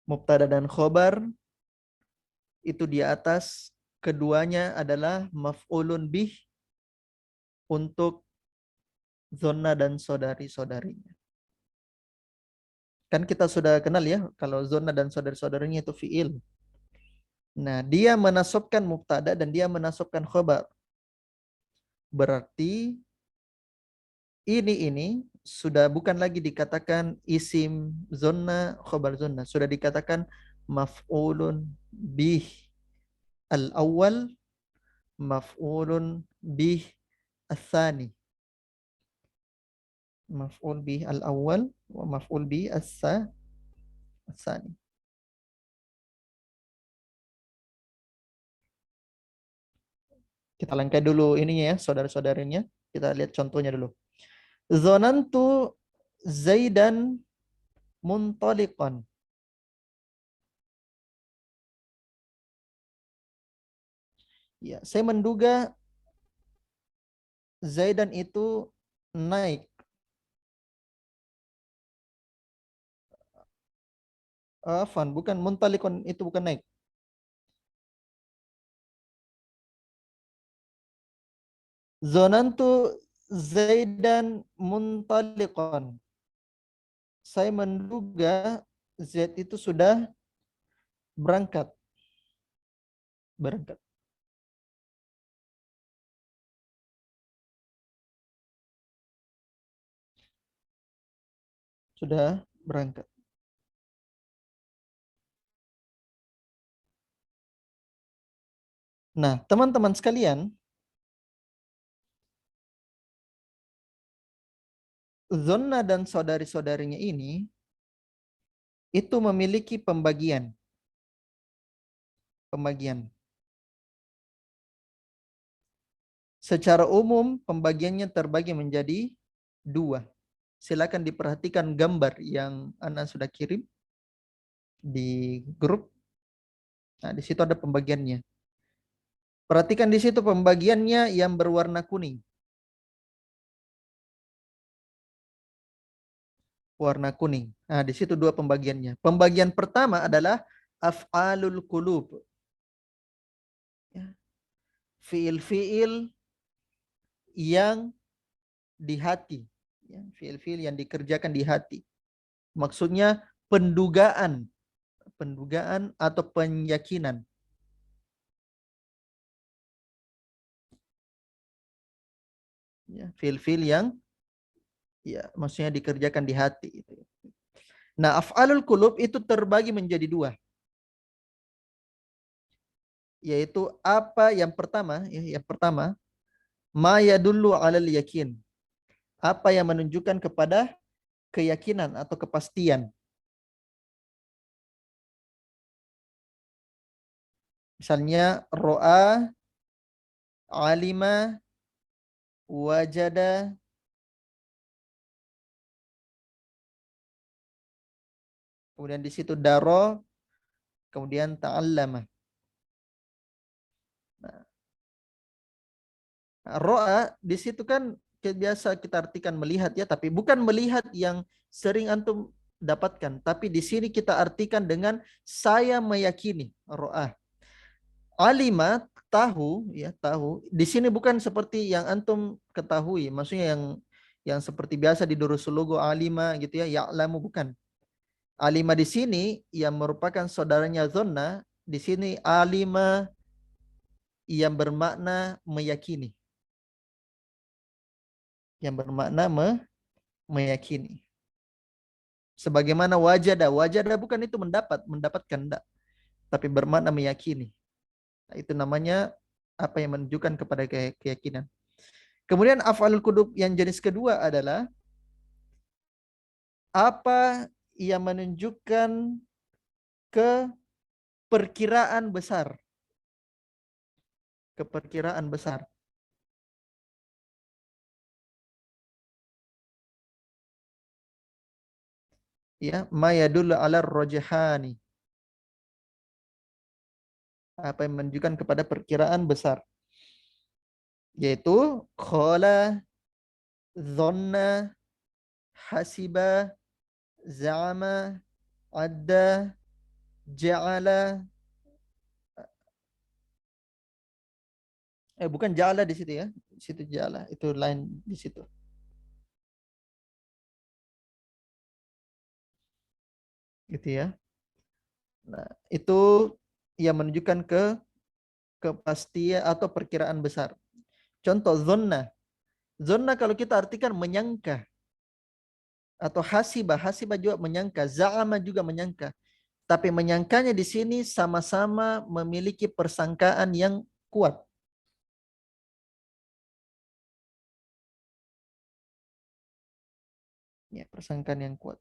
A: Mubtada dan khobar itu di atas, keduanya adalah maf'ulun bih untuk zona dan saudari-saudarinya. Kan kita sudah kenal ya, kalau zona dan saudara-saudaranya itu fi'il. Nah, dia menasabkan mubtada dan dia menasabkan khabar. Berarti ini sudah bukan lagi dikatakan isim zona, khabar zona. Sudah dikatakan maf'ulun bih al-awwal, maf'ulun bih al-thani. Maf'ul bih al-awwal wa maf'ul bih al-thani. Kita lengkap dulu ininya ya, saudara-saudaranya. Kita lihat contohnya dulu. Zonantu Zaidan muntaliqan. Ya, saya menduga Zaidan itu naik. Afan, bukan muntaliqan, itu bukan naik. Zonantu Zaidan muntaliqan. Saya menduga Z itu sudah berangkat. Berangkat. Sudah berangkat. Nah, teman-teman sekalian, Zonna dan saudari-saudarinya ini itu memiliki pembagian. Secara umum pembagiannya terbagi menjadi 2. Silakan diperhatikan gambar yang Ana sudah kirim di grup. Nah, di situ ada pembagiannya. Perhatikan di situ pembagiannya yang berwarna kuning. Warna kuning. Nah, di situ 2 pembagiannya. Pembagian pertama adalah af'alul qulub. Ya. Fiil-fiil yang di hati. Ya, fiil-fiil yang dikerjakan di hati. Maksudnya pendugaan atau penyakinan. Ya, fiil-fiil yang ya maksudnya dikerjakan di hati. Nah, af'alul qulub itu terbagi menjadi 2. Yaitu apa yang pertama, ma yadullu 'alal yakin. Apa yang menunjukkan kepada keyakinan atau kepastian. Misalnya ro'a, alima, wajada, kemudian di situ daro, kemudian ta'allama. Nah, ro'a di situ kan biasa kita artikan melihat ya, tapi bukan melihat yang sering antum dapatkan, tapi di sini kita artikan dengan saya meyakini ro'a. Alima tahu ya, tahu. Di sini bukan seperti yang antum ketahui, maksudnya yang seperti biasa di Durusul Logo alima gitu ya, ya'lamu bukan. Alima di sini yang merupakan saudaranya zonna, di sini alima yang bermakna meyakini. Yang bermakna meyakini. Sebagaimana wajada, bukan itu mendapatkan enggak, tapi bermakna meyakini. Nah, itu namanya apa yang menunjukkan kepada keyakinan. Kemudian af'alul qulub yang jenis kedua adalah apa yang menunjukkan ke perkiraan besar. Keperkiraan besar. Ya, ma yadullu 'ala rajhani. Apa yang menunjukkan kepada perkiraan besar. Yaitu qala, dhanna, hasiba, za'ama, adda, ja'ala. Bukan ja'ala di situ ya. Di situ ja'ala, itu lain di situ. gitu ya. Nah, itu yang menunjukkan kepastian atau perkiraan besar. Contoh zonna. Zonna kalau kita artikan menyangka. Atau hasibah. Hasibah juga menyangka. Za'ama juga menyangka. Tapi menyangkanya di sini sama-sama memiliki persangkaan yang kuat. Ya, persangkaan yang kuat.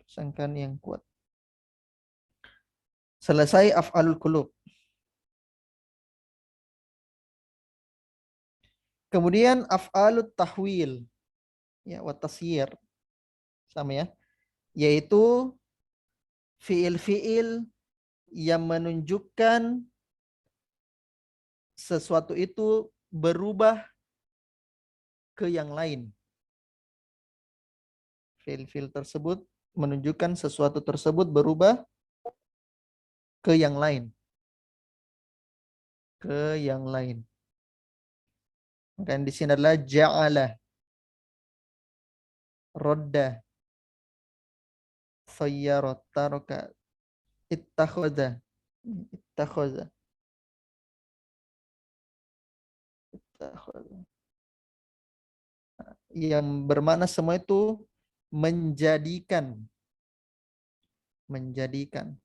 A: Persangkaan yang kuat. Selesai af'alul qulub. Kemudian af'alut tahwil. Ya, wa tasyir. Sama ya. Yaitu fiil-fiil yang menunjukkan sesuatu itu berubah ke yang lain. Fiil-fiil tersebut menunjukkan sesuatu tersebut berubah ke yang lain. Ke yang lain. Maka di sini adalah ja'ala, rodda, sayyara, taraka, ittakhadha, ittakhadha, ittakhadha. Yang bermakna semua itu menjadikan. Menjadikan.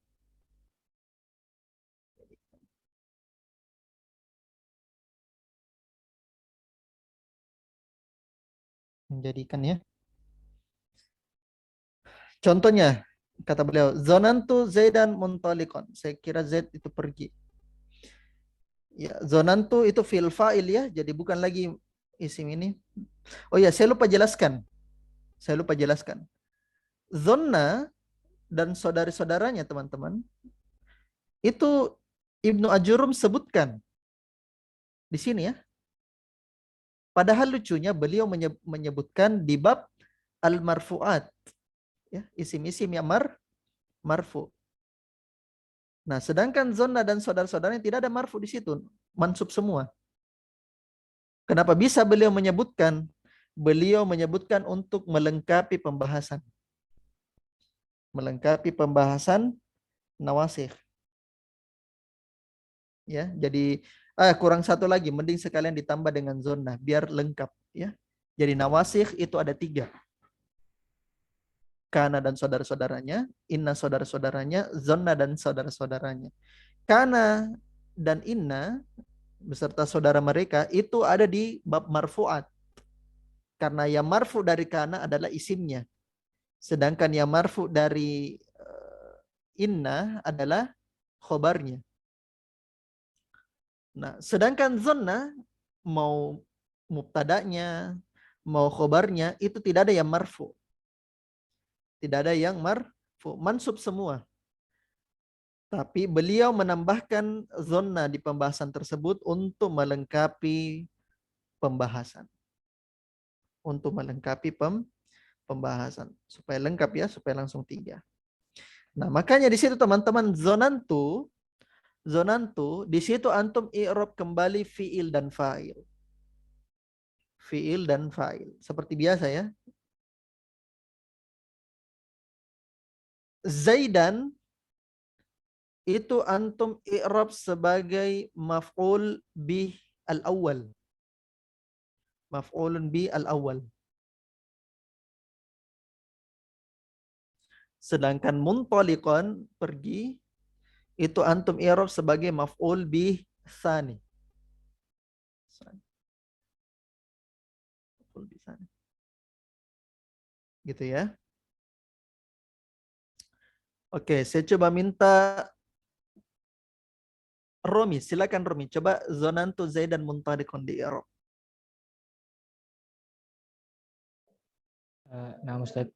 A: Menjadikan ya. Contohnya, kata beliau, zonantu Zaidan muntalikon. Saya kira Zaid itu pergi. Ya, zonantu itu fil fa'il ya, jadi bukan lagi isim ini. Oh ya, saya lupa jelaskan. Zonna dan saudara-saudaranya teman-teman, itu Ibnu Ajurum sebutkan di sini ya. Padahal lucunya beliau menyebutkan di bab al-marfu'at. Ya, isim-isim yang marfu. Nah, sedangkan zonna dan saudara-saudaranya tidak ada marfu di situ, mansub semua. Kenapa bisa beliau menyebutkan? Beliau menyebutkan untuk melengkapi pembahasan. Melengkapi pembahasan nawasikh. Ya, jadi kurang satu lagi, mending sekalian ditambah dengan zonna biar lengkap ya. Jadi nawasikh itu ada 3. Kana dan saudara-saudaranya, inna saudara-saudaranya, zonna dan saudara-saudaranya. Kana dan inna beserta saudara mereka itu ada di bab marfu'at. Karena yang marfu dari kana adalah isimnya. Sedangkan yang marfu dari inna adalah khobarnya. Nah, sedangkan zonna mau mubtadanya, mau khobarnya itu tidak ada yang marfu. Tidak ada yang marfu, mansub semua. Tapi beliau menambahkan zonna di pembahasan tersebut untuk melengkapi pembahasan. Untuk melengkapi pembahasan. Supaya lengkap ya, supaya langsung 3. Nah, makanya di situ teman-teman zonantu di situ antum i'rab kembali fiil dan fa'il. Fiil dan fa'il. Seperti biasa ya. Zaidan itu antum i'rab sebagai maf'ul bih al-awwal. Maf'ulun bi al-awwal. Sedangkan muntaliqan pergi itu antum i'rab sebagai maf'ul bih tsani. Maf'ul bih tsani. Gitu ya. Oke, saya coba minta Romi, silakan Romi. Coba zonantu Zaidan muntaliqan di i'rab.
E: Nah, Ustaz.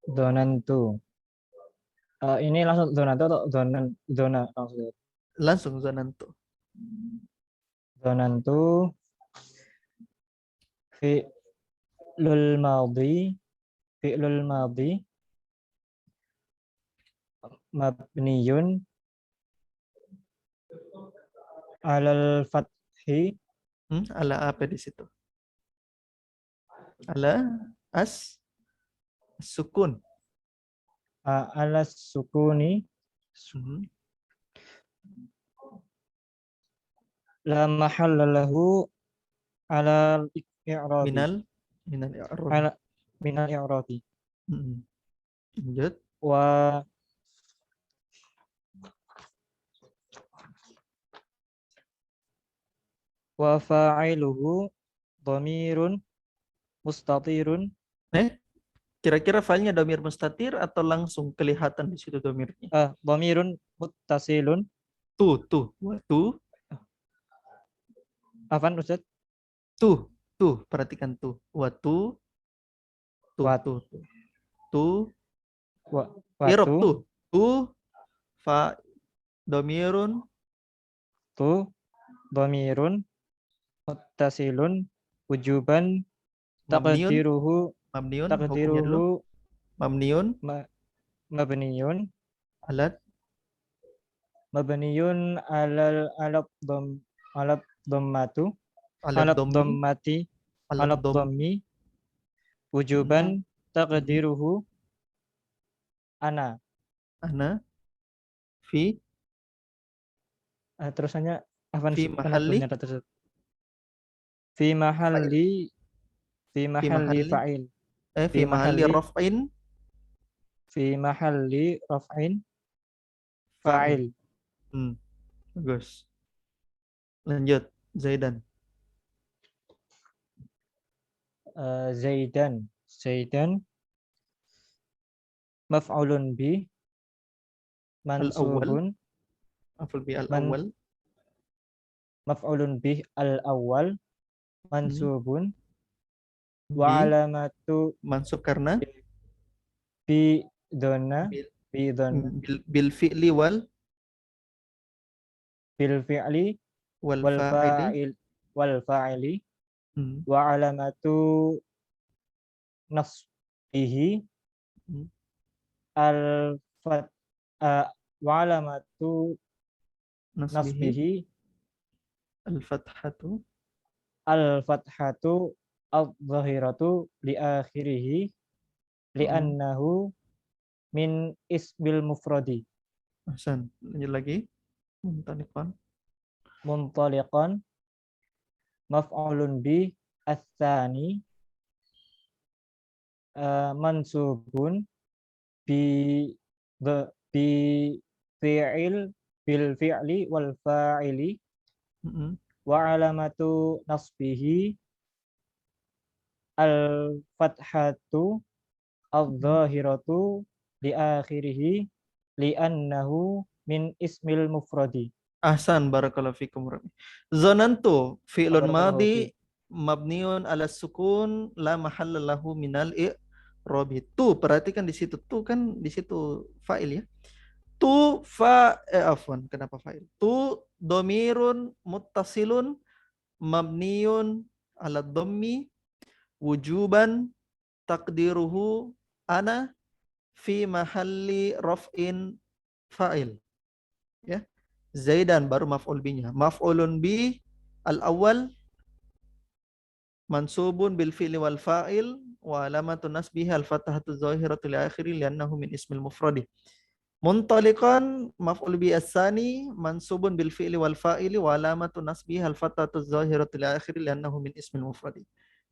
E: Zonantu. Ini langsung zonantu atau zona langsung?
A: Langsung zonantu.
E: Zonantu fi'lul madhi mabniyun alal fathi
A: Ala apa di situ? Ala sukun.
E: ala sukuni
A: Hmm.
E: la mahalla lahu ala i'rabi
A: Minal i'rab.
E: ala minal i'rabi
A: Hmm. Lanjut.
E: wa fa'iluhu dhamirun mustatirun
A: Kira-kira filenya domir mustatir atau langsung kelihatan di situ domirnya?
E: dhamirun muttasilun.
A: Tuh.
E: Afan Ustaz?
A: Tuh, perhatikan tuh. Tuh. Irob
E: Watu
A: tuh. Tuh, fa, domirun,
E: tu dhamirun muttasilun wujuban
A: mabniun,
E: taqdiruhu
A: hukumnya dulu. Mabniun,
E: mabniyun
A: alat,
E: alal dhammatu
A: alat
E: dhammati alal dhammi wujuban taqdiruhu ana.
A: fi,
E: Terusannya afan
A: fi mahalli,
E: fi mahalli fa'il
A: fi mahalli raf'in,
E: fi mahalli raf'in fa'il.
A: Bagus. Lanjut, Zaidan.
E: Zaidan maf'ulun bi mansubun
A: Maf'ul bi al-awwal.
E: maf'ulun bi al-awwal mansubun
A: Bi,
E: wa alamatu
A: mansub karena
E: bi donna
A: bil fi'li wal
E: bil fi'li
A: wal
E: wal
A: fa'ili.
E: fa'ili wa alamatu nasbihi al fat wa alamatu nasbihi
A: al-fathatu
E: al-dhahiratu li akhirih li'annahu min isbil mufradi.
A: Ahsan. Lanjut lagi.
E: Muntaliqan maf'ulun bi ats-tsani mansubun bi fi'il bil fi'li wal fa'ili wa alamatu nasbihi al-fathatu al-dhahiratu li akhirih li'annahu min ismil mufradi.
A: Ahsan, barakallahu fikum. Zanantu fi'lun madhi mabniun ala sukun la mahalla lahu minal i'rabi. Tu, perhatikan di situ. Tu kan di situ fa'il ya. Tu afwan, kenapa fa'il? Tu domirun muttasilun mabniun ala dhammi wujuban takdiruhu ana fi mahalli raf'in fa'il. Ya. Zaidan baru maf'ul binya. Maf'ulun bi al-awwal mansubun bil fi'li wal fa'il wa alamatun nasbihi al-fathatu zahiratu li akhiri li'annahu min ismil mufradi. Muntaliqan maf'ul bi as-sani mansubun bil fi'li wal fa'ili wa alamatun nasbihi al-fathatu zahiratu li akhiri li'annahu min ismil mufradi.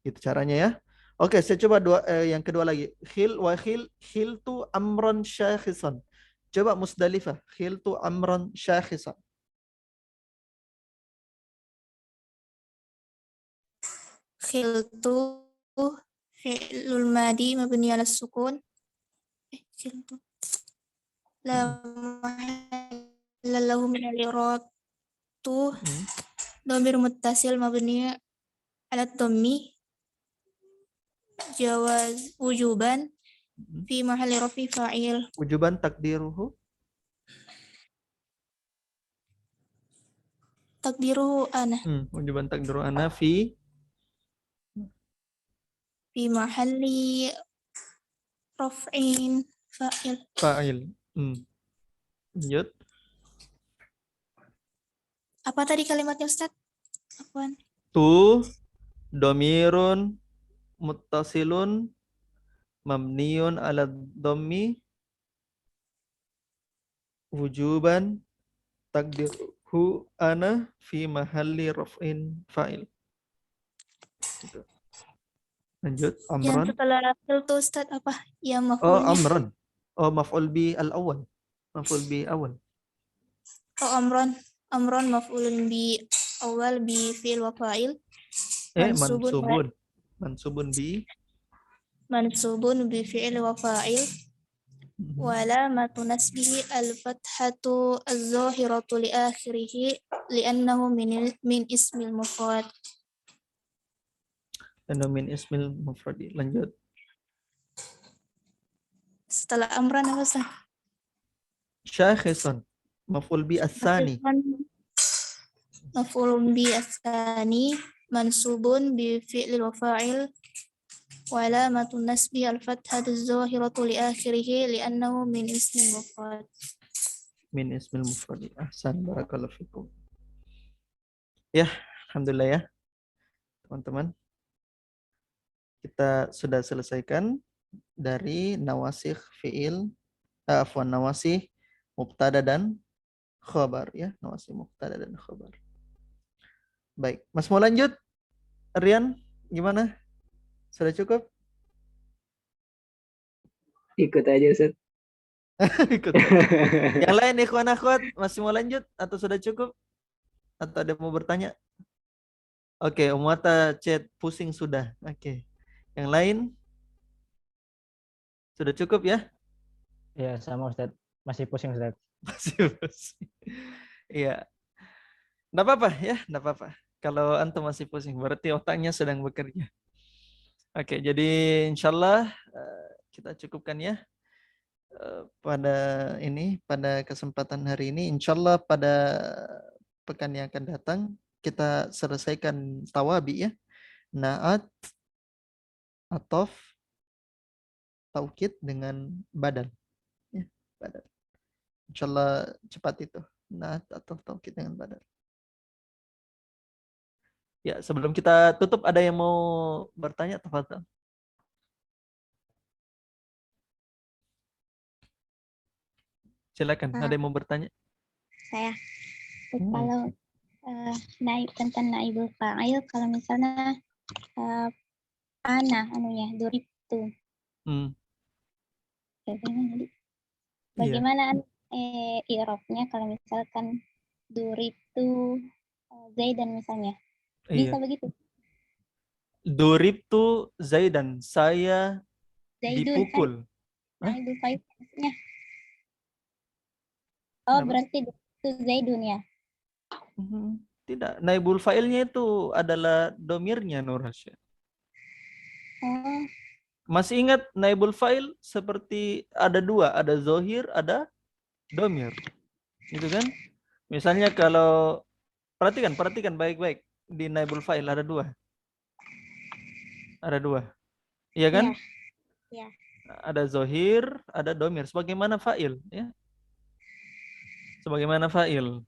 A: Itu caranya ya. Oke, saya coba yang kedua lagi. Khiltu amran syakhisan. Coba Musdalifah. Khiltu amran syakhisan.
F: Khiltu fi'lul madi mabni ala sukun. Khiltu la mahalla lahu min al-i'rab. Dhamir muttasil mabni ala dhammi jawaz wujuban fi mahalli rafi fa'il.
A: Wujuban takdiruhu
F: ana.
A: Wujuban takdiruhu ana fi
F: mahalli raf'in fa'il.
A: Lanjut.
F: Apa tadi kalimatnya Ustaz? Afwan.
A: Tu domirun muttasilun mabniun ala dhammi wujuban takdirhu ana fi mahalli raf'in fa'il. Gitu. Lanjut,
F: Yang
A: amran.
F: setelah fil tuh Ustaz apa? Yang
A: Oh,
F: maf'ulnya.
A: amran. Oh, maf'ul bi al-awwal. Maf'ul bi awal.
F: Oh, amron maf'ulun bi awal bi fi'il wa fa'il.
A: Mansubun. Mansubun bi
F: fi'il wa fa'il. وعلامة نسبه الفتحة الظاهرة لآخره لأنه من اسم المفرد.
A: لأنه من اسم المفرد. Lanjut.
F: Setelah amran apa sih?
A: Syakhisan. Maf'ul bi as-sani.
F: Maf'ulun bi as-sani mansubun bi fi'il wa fa'il wa alamatun nasbi al-fathatu az-zahiratu li akhirih li'annahu min ismil mufrad.
A: Min ismil mufrad. Ahsan, barakallahu fikum. Ya, alhamdulillah ya. Teman-teman. Kita sudah selesaikan dari nawasikh fi'il, nawasikh mubtada dan khabar ya, nawasikh mubtada dan khabar. Baik, Mas mau lanjut? Rian, gimana? Sudah cukup?
B: Ikut aja Ustaz.
A: Ikut. Yang lain ikhwan akhwat masih mau lanjut atau sudah cukup? Atau ada mau bertanya? Oke, Umata chat pusing sudah. Oke. Yang lain? Sudah cukup ya?
E: Ya, sama Ustaz. Masih pusing Ustaz.
A: Masih pusing. Iya. Nggak apa-apa ya, nggak apa-apa. Kalau antum masih pusing, berarti otaknya sedang bekerja. Oke, jadi insyaallah kita cukupkan ya pada kesempatan hari ini. Insyaallah pada pekan yang akan datang kita selesaikan tawabi ya. Naat, atof, taukid dengan badal. Ya, badal. Insyaallah cepat itu. Naat, atof, taukid dengan badal. Ya, sebelum kita tutup ada yang mau bertanya? Tafadhal. Silakan, ada yang mau bertanya?
C: Saya kalau naib tentang naibul fa'il, kalau misalnya ana durib tuh. Bagaimana i'rabnya kalau misalkan durib tuh Zaidan misalnya? Bisa begitu?
A: Durib tuh Zaidan, saya
C: Zaidun,
A: dipukul.
C: Naibul fa'il maksudnya. Oh,
A: Kenapa?
C: berarti itu Zaidun ya?
A: Tidak, naibul fa'ilnya itu adalah domirnya Nur Hasya.
C: Oh.
A: Masih ingat naibul fa'il seperti ada dua, ada zohir, ada domir. Gitu kan? Misalnya kalau perhatikan baik-baik di naibul fa'il ada dua. Ada dua. Iya kan?
C: Iya.
A: Ada zohir, ada domir. Sebagaimana fa'il ya. Sebagaimana fa'il.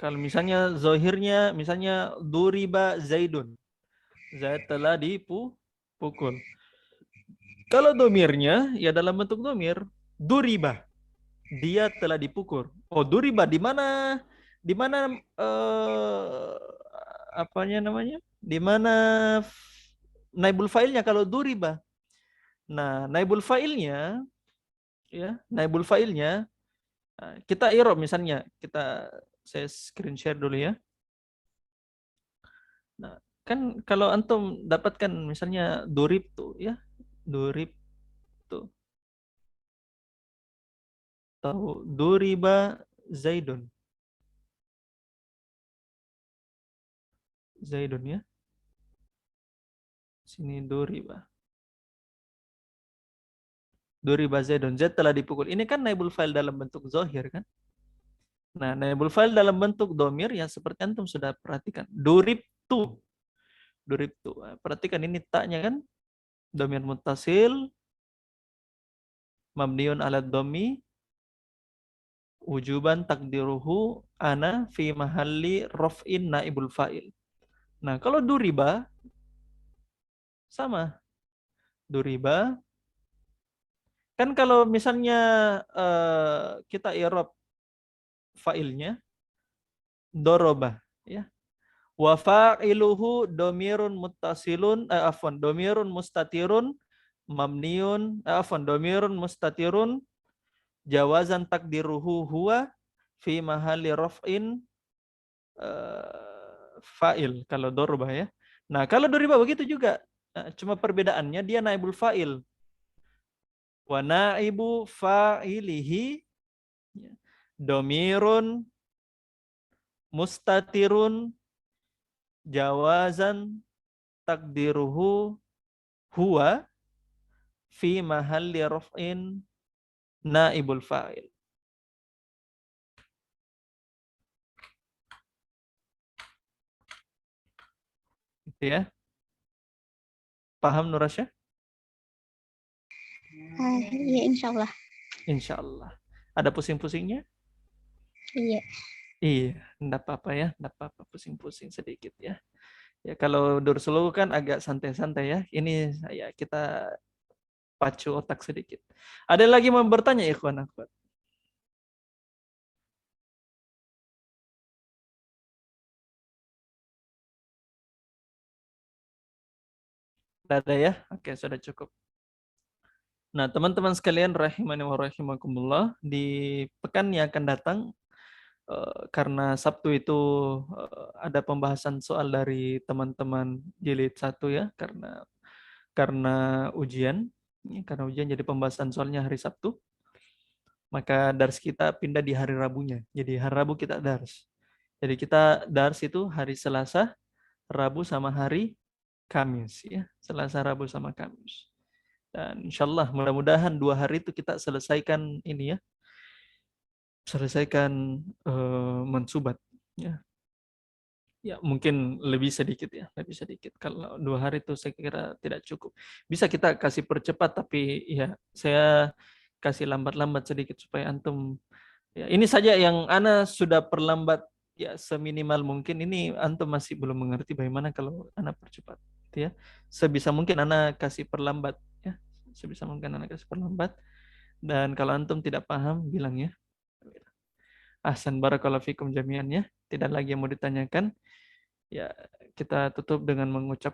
A: Kalau misalnya zohirnya, misalnya duriba Zaidun. Zaid telah dipukul. Kalau domirnya, ya dalam bentuk domir, duriba. Dia telah dipukul. Oh, duriba di mana? Di mana apanya namanya? Di mana naibul fa'ilnya kalau duriba? Nah, naibul fa'ilnya ya, naibul fa'ilnya kita i'rab misalnya, saya screen share dulu ya. Nah, kan kalau antum dapatkan misalnya durib tuh ya, durib tuh. Tahu duriba Zaidun. Zaidun ya. Sini duriba. Duriba Zaidun. Zaid telah dipukul. Ini kan naibul fa'il dalam bentuk zahir kan? Nah, naibul fa'il dalam bentuk domir yang seperti antum sudah perhatikan. Durib tu. Durib tu. Perhatikan ini taknya kan? Domir muttasil. Mabniun ala dhammi. wujuban takdiruhu ana fi mahalli raf'in naibul fa'il. Nah, kalau duriba sama. Duriba kan kalau misalnya kita i'rab fa'ilnya doroba ya. Wa fa'iluhu domirun muttasilun domirun mustatirun mamniun domirun mustatirun jawazan takdiruhu huwa fi mahalli raf'in fa'il kalau doroba ya. Nah, kalau doriba begitu juga. Cuma perbedaannya dia naibul fa'il. Wa naibu fa'ilihi domirun mustatirun jawazan takdiruhu huwa fi mahalli raf'in naibul fa'il. Gitu ya. Paham Nurasya?
C: Iya, insyaallah.
A: Insyaallah. Ada pusing-pusingnya?
C: Iya.
A: Iya, enggak apa-apa ya, enggak apa-apa pusing-pusing sedikit ya. Ya kalau Dursulu kan agak santai-santai ya. Ini saya kita pacu otak sedikit. Ada lagi mau bertanya ikhwan akhwat? Tidak ada ya? Oke, sudah cukup. Nah, teman-teman sekalian rahimani wa rahimakumullah, di pekan yang akan datang karena Sabtu itu ada pembahasan soal dari teman-teman jilid 1 ya, karena ujian, jadi pembahasan soalnya hari Sabtu. Maka dars kita pindah di hari Rabunya. Jadi hari Rabu kita dars. Jadi kita dars itu hari Selasa, Rabu sama hari Kamis ya. Selasa, Rabu sama Kamis. Dan insyaallah mudah-mudahan 2 hari itu kita selesaikan ini ya. Selesaikan mansubat ya. Ya mungkin lebih sedikit ya, lebih sedikit. Kalau 2 hari itu saya kira tidak cukup. Bisa kita kasih percepat tapi ya saya kasih lambat-lambat sedikit supaya antum ya, ini saja yang ana sudah perlambat ya seminimal mungkin. Ini antum masih belum mengerti bagaimana kalau ana percepat gitu ya. Sebisa mungkin ana kasih perlambat ya. Sebisa mungkin ana kasih perlambat. Dan kalau antum tidak paham bilang ya. Ahsan barakallahu fikum jami'an ya. Tidak lagi yang mau ditanyakan. Ya, kita tutup dengan mengucap